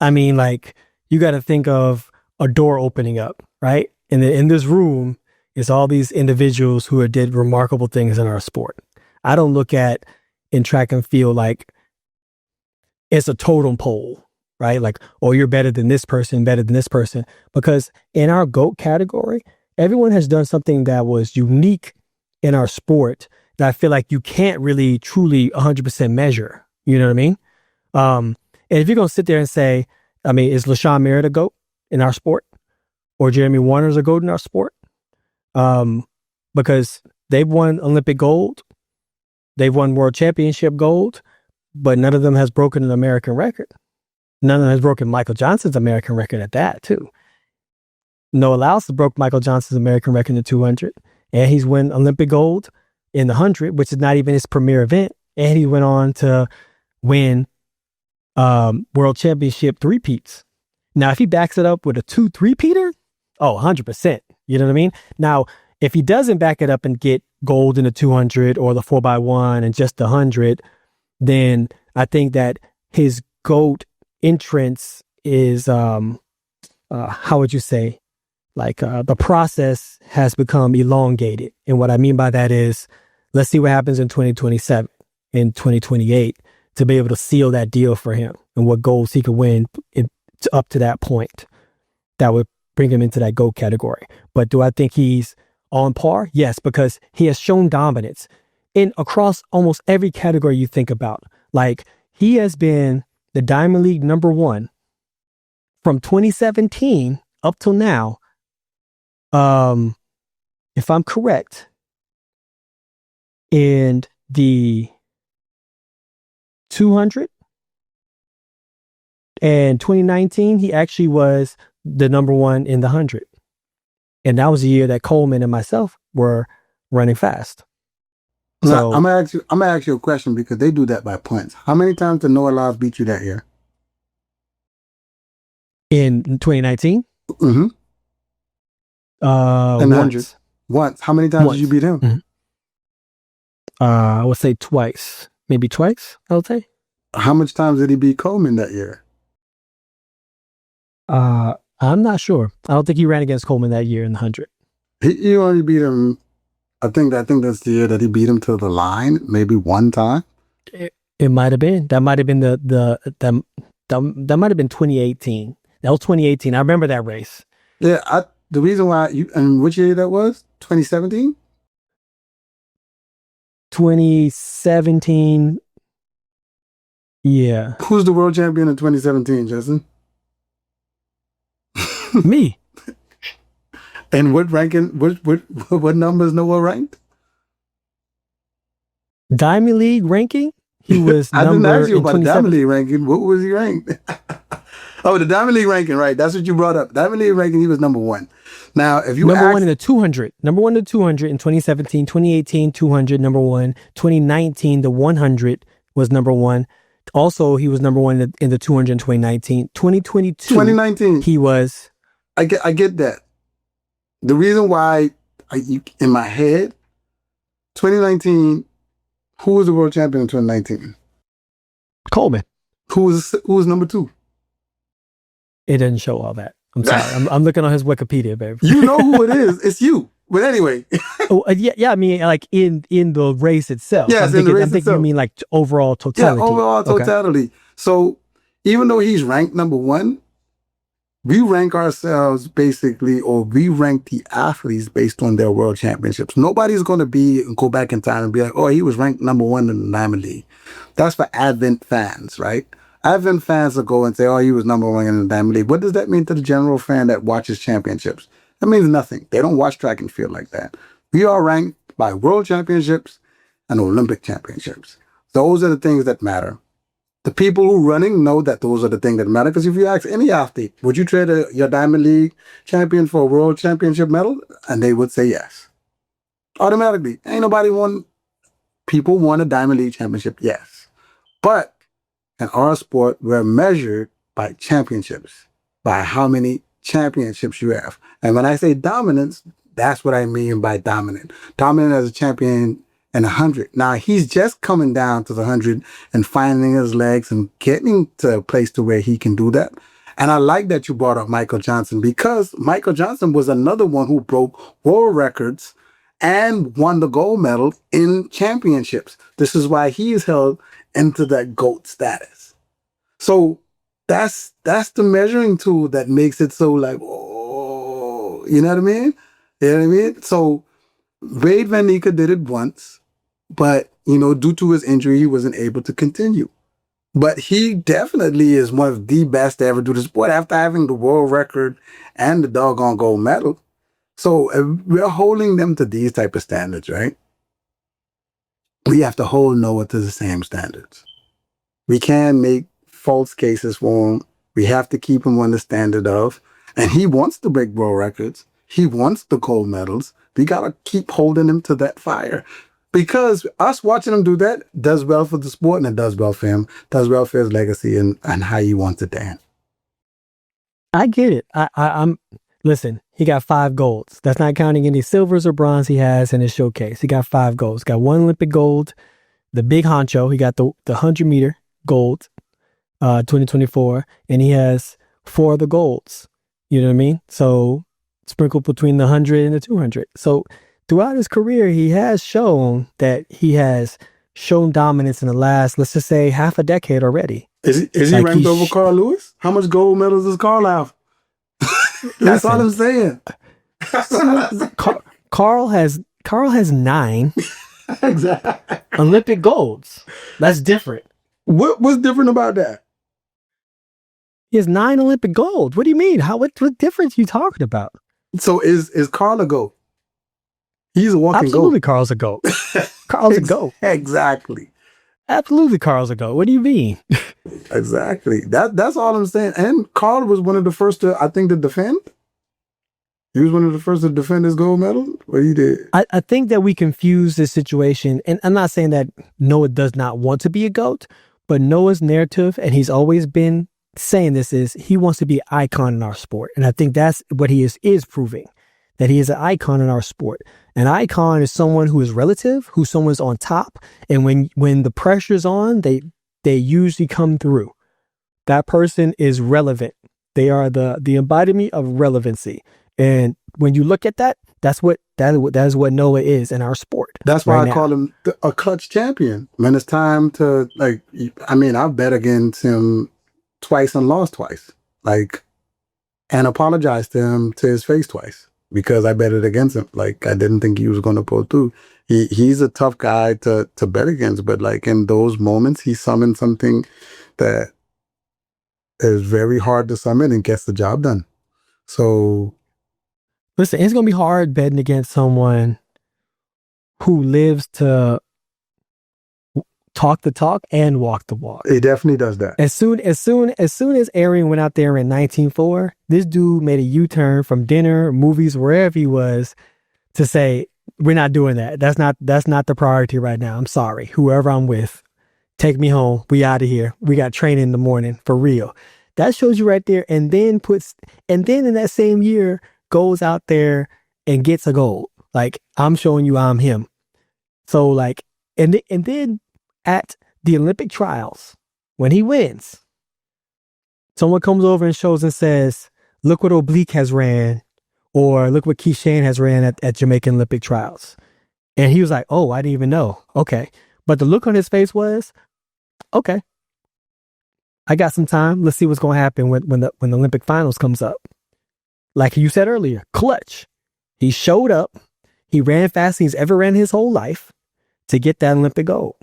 I mean, like, you got to think of a door opening up, right? And in this room is all these individuals who did remarkable things in our sport. I don't look at in track and field like it's a totem pole, right? Like, oh, you're better than this person, because in our GOAT category, everyone has done something that was unique in our sport that I feel like you can't really truly 100% measure. You know what I mean? And if you're going to sit there and say, I mean, is LaShawn Merritt a GOAT in our sport? Or Jeremy Warner's a GOAT in our sport? Because they've won Olympic gold. They've won world championship gold, but none of them has broken an American record. None of them has broken Michael Johnson's American record at that, too. Noah Lyles broke Michael Johnson's American record in the 200, and he's won Olympic gold in the 100, which is not even his premier event. And he went on to win world championship three-peats. Now, if he backs it up with a 2-3-peater, 100%. You know what I mean? Now, if he doesn't back it up and get gold in the 200 or the 4x1 and just the 100, then I think that his GOAT entrance is, how would you say? Like the process has become elongated. And what I mean by that is, let's see what happens in 2027, in 2028, to be able to seal that deal for him and what goals he could win up to that point. That would bring him into that GOAT category. But do I think he's on par? Yes, because he has shown dominance in across almost every category you think about. Like, he has been the Diamond League #1 from 2017 up till now. If I'm correct, in the 200 and 2019, he actually was the #1 in the 100. And that was the year that Coleman and myself were running fast. So I'm gonna ask you a question, because they do that by points. How many times did Noah Lyles beat you that year? In 2019? Mm-hmm. In the 100. Once. How many times did you beat him? Mm-hmm. I would say twice. Maybe twice, I would say. How much times did he beat Coleman that year? I'm not sure. I don't think he ran against Coleman that year in the 100. He only beat him. I think that's the year that he beat him to the line, maybe one time. It might have been. That might have been that might have been 2018. That was 2018. I remember that race. Yeah, the reason why and which year that was? 2017? 2017. Yeah. Who's the world champion in 2017, Justin? Me. And what ranking? What numbers Noah ranked? Diamond League ranking? He was I didn't ask you in about the Diamond League ranking. What was he ranked? Oh, the Diamond League ranking, right? That's what you brought up. Diamond League ranking, he was #1. Now, if you #1 in the 200, #1 in the 200 in 2017, 2018, 200 #1, 2019 the 100 was #1. Also, he was #1 in the 200 in 2019. 2019, he was. I get that. The reason why in my head, 2019, who was the world champion in 2019? Coleman. Who was #2? It didn't show all that. I'm sorry. I'm looking on his Wikipedia, baby. You know who it is. It's you. But anyway. Yeah. I mean, like in the race itself. Yes, I'm thinking itself. You mean like overall totality. Yeah, overall totality. Okay. So even though he's ranked #1, we rank ourselves basically, or we rank the athletes based on their world championships. Nobody's going to go back in time and be like, oh, he was ranked #1 in the Diamond League. That's for Advent fans, right? Advent fans will go and say, oh, he was #1 in the Diamond League. What does that mean to the general fan that watches championships? That means nothing. They don't watch track and field like that. We are ranked by world championships and Olympic championships. Those are the things that matter. The people who running know that those are the things that matter, because if you ask any athlete, would you trade your Diamond League champion for a world championship medal? And they would say yes. Automatically. People won a Diamond League championship, yes. But in our sport, we're measured by championships, by how many championships you have. And when I say dominance, that's what I mean by dominant. Dominant as a champion in 100. Now, he's just coming down to the 100 and finding his legs and getting to a place to where he can do that. And I like that you brought up Michael Johnson, because Michael Johnson was another one who broke world records and won the gold medal in championships. This is why he is held into that GOAT status. So that's the measuring tool that makes it so like, oh, you know what I mean? You know what I mean? So Wade Van Niekerk did it once, but, due to his injury, he wasn't able to continue. But he definitely is one of the best to ever do the sport after having the world record and the doggone gold medal. So we're holding them to these type of standards, right? We have to hold Noah to the same standards. We can't make false cases for him. We have to keep him on the standard of, and he wants to break world records. He wants the gold medals. We got to keep holding him to that fire. Because us watching him do that does well for the sport, and it does well for him, does well for his legacy and how he wants it to end. I get it. I'm listen, he got 5 golds. That's not counting any silvers or bronze he has in his showcase. He got 5 golds. Got 1 Olympic gold, the big honcho. He got the 100-meter gold, 2024, and he has 4 of the golds. You know what I mean? So sprinkled between the 100 and the 200. So throughout his career, he has shown that he has shown dominance in the last, let's just say, half a decade already. Is he ranked over Carl Lewis? How much gold medals does Carl have? That's all I'm saying. Carl has 9 Exactly. Olympic golds. That's different. What's different about that? He has 9 Olympic gold. What do you mean? What difference are you talking about? So is Carl a GOAT? He's a walking Absolutely, GOAT. Carl's a GOAT. Carl's a GOAT. Exactly. Absolutely, Carl's a GOAT. What do you mean? Exactly. That's all I'm saying. And Carl was one of the first to, I think, to defend. He was one of the first to defend his gold medal. What he did. I think that we confuse this situation, and I'm not saying that Noah does not want to be a GOAT, but Noah's narrative, and he's always been saying this, is he wants to be an icon in our sport. And I think that's what he is proving, that he is an icon in our sport. An icon is someone who is relative, who someone's on top, and when the pressure's on, they usually come through. That person is relevant. They are the embodiment of relevancy. And when you look at that, that is what Noah is in our sport. That's why right I call him a clutch champion. When it's time to, like, I mean, I've bet against him twice and lost twice. Like, and apologized to him to his face twice because I betted against him. Like, I didn't think he was going to pull through. He's a tough guy to bet against, but like in those moments, he summoned something that is very hard to summon and gets the job done. So, listen, it's going to be hard betting against someone who lives to talk the talk and walk the walk. he definitely does that. As soon as Aaron went out there in 19.4, this dude made a U-turn from dinner, movies, wherever he was, to say, we're not doing that. That's not the priority right now. I'm sorry. Whoever I'm with, take me home. We out of here. We got training in the morning for real. That shows you right there. And then in that same year, goes out there and gets a gold. Like, I'm showing you I'm him. So like, and then at the Olympic trials, when he wins, someone comes over and shows and says, look what Oblique has ran, or look what Keith Shane has ran at Jamaican Olympic trials. And he was like, oh, I didn't even know. Okay. But the look on his face was, okay, I got some time. Let's see what's going to happen when the Olympic finals comes up. Like you said earlier, clutch. He showed up. He ran faster than he's ever ran his whole life to get that Olympic gold.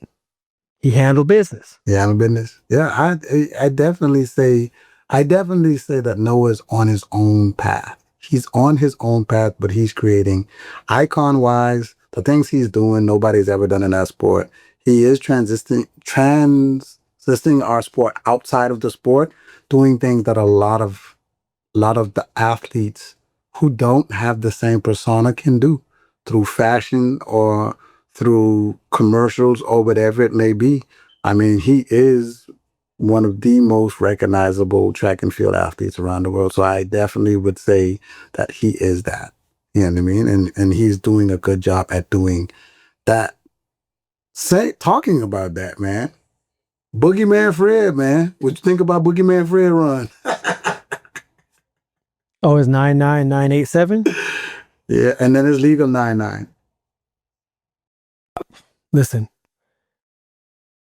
He handled business. Yeah, handled business. Yeah, I definitely say that Noah's on his own path. He's on his own path, but he's creating icon-wise the things he's doing. Nobody's ever done in that sport. He is transitioning our sport outside of the sport, doing things that a lot of the athletes who don't have the same persona can do through fashion or through commercials or whatever it may be. I mean, he is one of the most recognizable track and field athletes around the world. So I definitely would say that he is that. You know what I mean? And he's doing a good job at doing that. Talking about that, man. Boogeyman Fred, man. What you think about Boogeyman Fred run? Oh, it's 99987? Yeah, and then it's legal 99. Listen,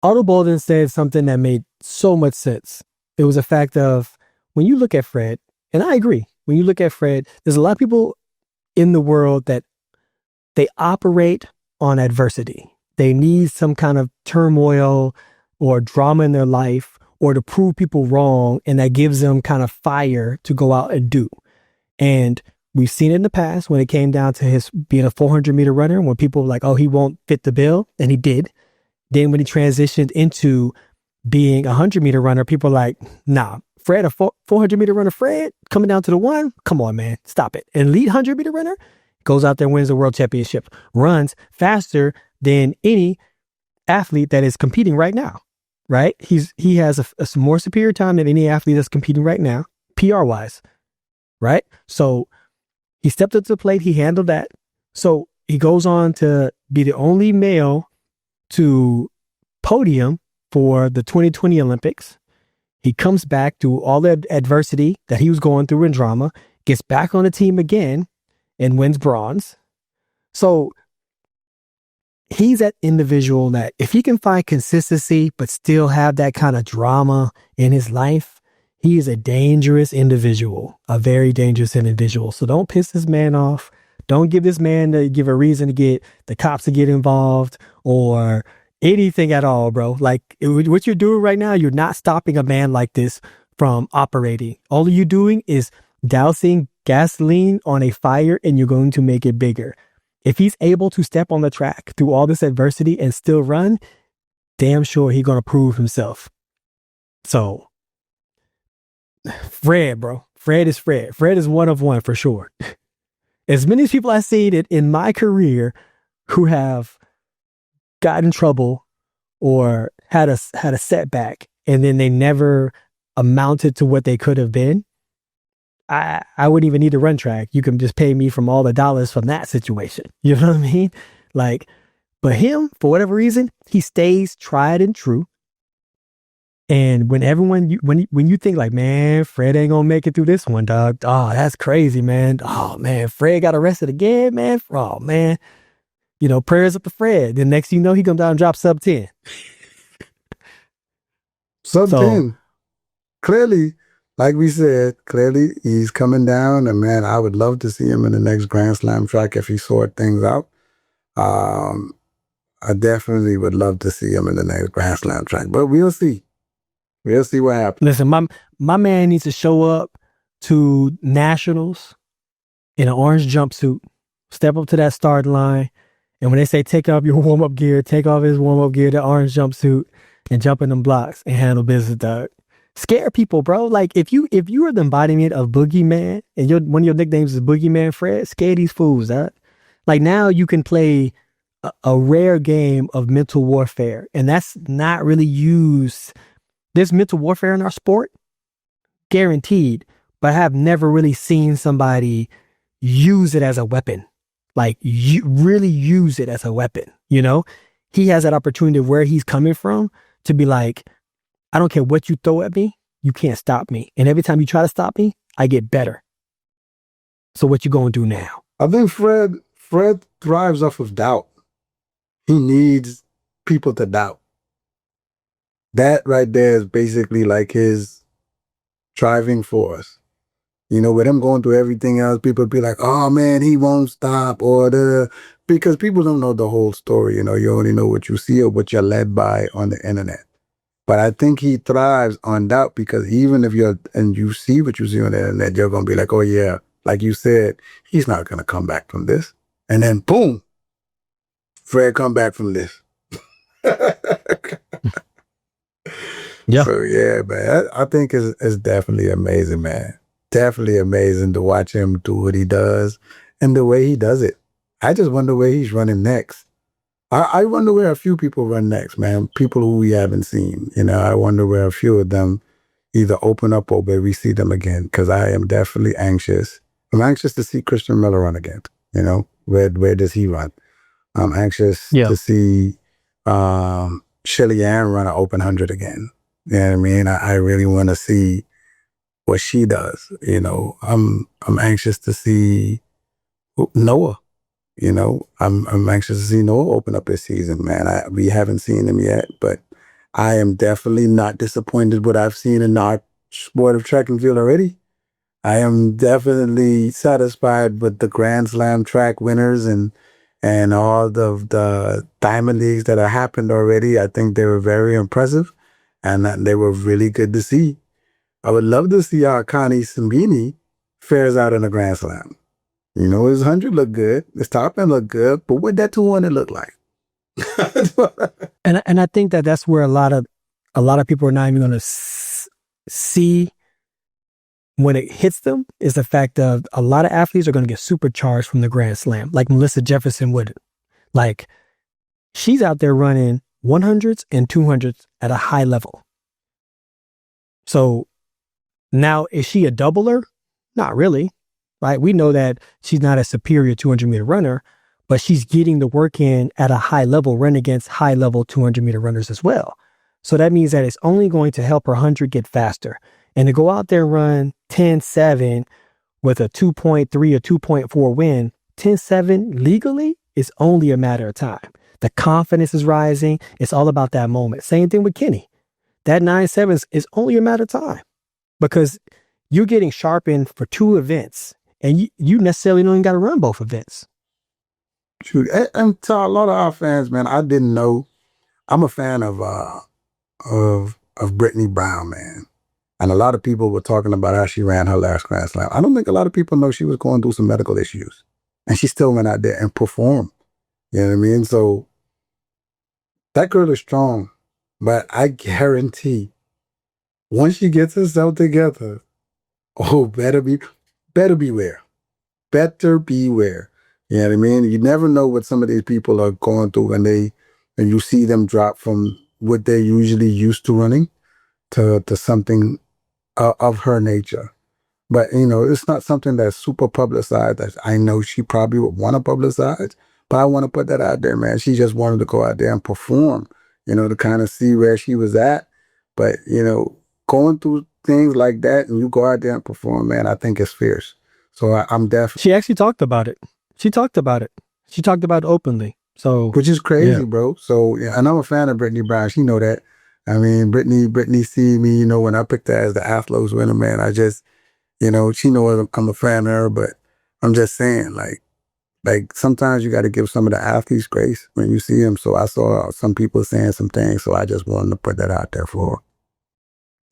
Otto Bolden said something that made so much sense. It was a fact of, when you look at Fred, and I agree, when you look at Fred, there's a lot of people in the world that they operate on adversity. They need some kind of turmoil or drama in their life or to prove people wrong, and that gives them kind of fire to go out and do. And we've seen it in the past when it came down to his being a 400-meter runner, when people were like, oh, he won't fit the bill, and he did. Then when he transitioned into being a 100-meter runner, people are like, nah, Fred, a 400-meter runner, Fred, coming down to the one, come on, man, stop it. An elite 100-meter runner goes out there, wins the world championship, runs faster than any athlete that is competing right now, right? He has a more superior time than any athlete that's competing right now, PR-wise, right? So he stepped up to the plate, he handled that. So he goes on to be the only male to podium for the 2020 Olympics. He comes back through all the adversity that he was going through in drama, gets back on the team again and wins bronze. So he's that individual that if he can find consistency, but still have that kind of drama in his life, he is a dangerous individual, a very dangerous individual. So don't piss this man off. Don't give this man give a reason to get the cops to get involved or anything at all, bro. Like what you're doing right now, you're not stopping a man like this from operating. All you're doing is dousing gasoline on a fire, and you're going to make it bigger. If he's able to step on the track through all this adversity and still run, damn sure he's going to prove himself. So Fred, bro, Fred is Fred. Fred is one of one for sure. As many people I've seen it in my career who have got in trouble or had a setback and then they never amounted to what they could have been, I wouldn't even need to run track. You can just pay me from all the dollars from that situation. You know what I mean? Like, but him, for whatever reason, he stays tried and true. And when everyone, when you think like, man, Fred ain't gonna make it through this one, dog. Oh, that's crazy, man. Oh man, Fred got arrested again, man. Oh man, you know, prayers up to Fred. Then next thing you know, he comes down and drops sub 10. Sub 10. Clearly, like we said, clearly he's coming down, and man, I would love to see him in the next Grand Slam track if he sort things out. I definitely would love to see him in the next Grand Slam track, but we'll see. We'll see what happens. Listen, my man needs to show up to nationals in an orange jumpsuit, step up to that starting line, and when they say take off your warm-up gear, take off his warm-up gear, the orange jumpsuit, and jump in them blocks and handle business, dog. Scare people, bro. Like if you are the embodiment of Boogeyman and one of your nicknames is Boogeyman Fred, scare these fools, dog. Like now you can play a rare game of mental warfare, and that's not really used. There's mental warfare in our sport, guaranteed, but I have never really seen somebody use it as a weapon. Like you really use it as a weapon. You know, he has that opportunity where he's coming from to be like, I don't care what you throw at me, you can't stop me. And every time you try to stop me, I get better. So what you gonna do now? I think Fred thrives off of doubt. He needs people to doubt. That right there is basically like his driving force. You know, with him going through everything else, people be like, oh man, he won't stop, or because people don't know the whole story. You know, you only know what you see or what you're led by on the internet. But I think he thrives on doubt, because even if you see what you see on the internet, you're going to be like, oh yeah, like you said, he's not going to come back from this. And then boom, Fred come back from this. Yeah. So yeah, man, I think it's definitely amazing, man. Definitely amazing to watch him do what he does and the way he does it. I just wonder where he's running next. I wonder where a few people run next, man. People who we haven't seen. You know, I wonder where a few of them either open up or where we see them again, because I am definitely anxious. I'm anxious to see Christian Miller run again. You know, where does he run? I'm anxious to see Shelly Ann run an open 100 again. You know what I mean? I really want to see what she does. You know, I'm anxious to see Noah. You know, I'm anxious to see Noah open up his season, man. We haven't seen him yet, but I am definitely not disappointed what I've seen in our sport of track and field already. I am definitely satisfied with the Grand Slam track winners and and all the Diamond Leagues that have happened already. I think they were very impressive, and that they were really good to see. I would love to see how Connie Simbini fares out in a Grand Slam. You know, his 100 looked good, his top end looked good, but what that 200 look like? And I think that's where a lot of people are not even going to see when it hits them, is the fact of a lot of athletes are going to get supercharged from the Grand Slam, like Melissa Jefferson would. Like, she's out there running 100s and 200s at a high level. So now, is she a doubler? Not really, right? We know that she's not a superior 200-meter runner, but she's getting the work in at a high level, running against high level 200-meter runners as well. So that means that it's only going to help her 100 get faster. And to go out there and run 10.7 with a 2.3 or 2.4 win, 10.7 legally is only a matter of time. The confidence is rising. It's all about that moment. Same thing with Kenny. That 9.7 is only a matter of time, because you're getting sharpened for 2 events, and you necessarily don't even got to run both events. True. And to a lot of our fans, man, I didn't know. I'm a fan of Brittany Brown, man. And a lot of people were talking about how she ran her last Grand Slam. I don't think a lot of people know she was going through some medical issues, and she still went out there and performed. You know what I mean? So that girl is strong, but I guarantee once she gets herself together, better beware. Better beware. You know what I mean? You never know what some of these people are going through when you see them drop from what they're usually used to running to something of her nature. But, you know, it's not something that's super publicized that I know she probably would want to publicize, but I want to put that out there, man. She just wanted to go out there and perform, you know, to kind of see where she was at. But, you know, going through things like that and you go out there and perform, man, I think it's fierce. So I'm definitely... She actually talked about it. She talked about it openly. So, which is crazy, yeah. bro. So, yeah, and I'm a fan of Brittany Brown. She know that. I mean, Brittany see me, you know, when I picked her as the Athlos winner, man, I just, you know, she knows I'm a fan of her, but I'm just saying, like sometimes you got to give some of the athletes grace when you see them. So I saw some people saying some things, so I just wanted to put that out there for her.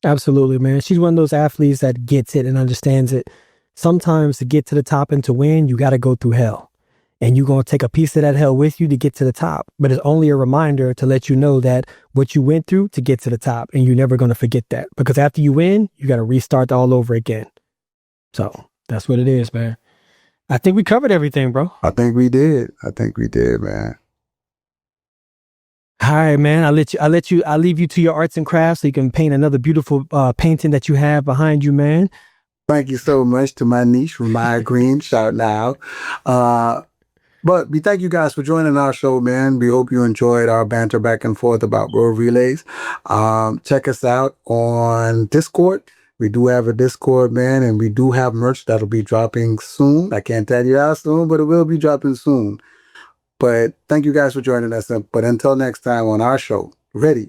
Absolutely, man. She's one of those athletes that gets it and understands it. Sometimes to get to the top and to win, you got to go through hell. And you're going to take a piece of that hell with you to get to the top. But it's only a reminder to let you know that what you went through to get to the top, and you're never going to forget that. Because after you win, you got to restart all over again. So that's what it is, man. I think we covered everything, bro. I think we did, man. All right, man. I'll leave you to your arts and crafts so you can paint another beautiful painting that you have behind you, man. Thank you so much to my niece, Rodney Green. Shout out. But we thank you guys for joining our show, man. We hope you enjoyed our banter back and forth about World Relays. Check us out on Discord. We do have a Discord, man, and we do have merch that'll be dropping soon. I can't tell you how soon, but it will be dropping soon. But thank you guys for joining us. But until next time on our show, ready,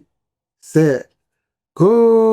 set, go.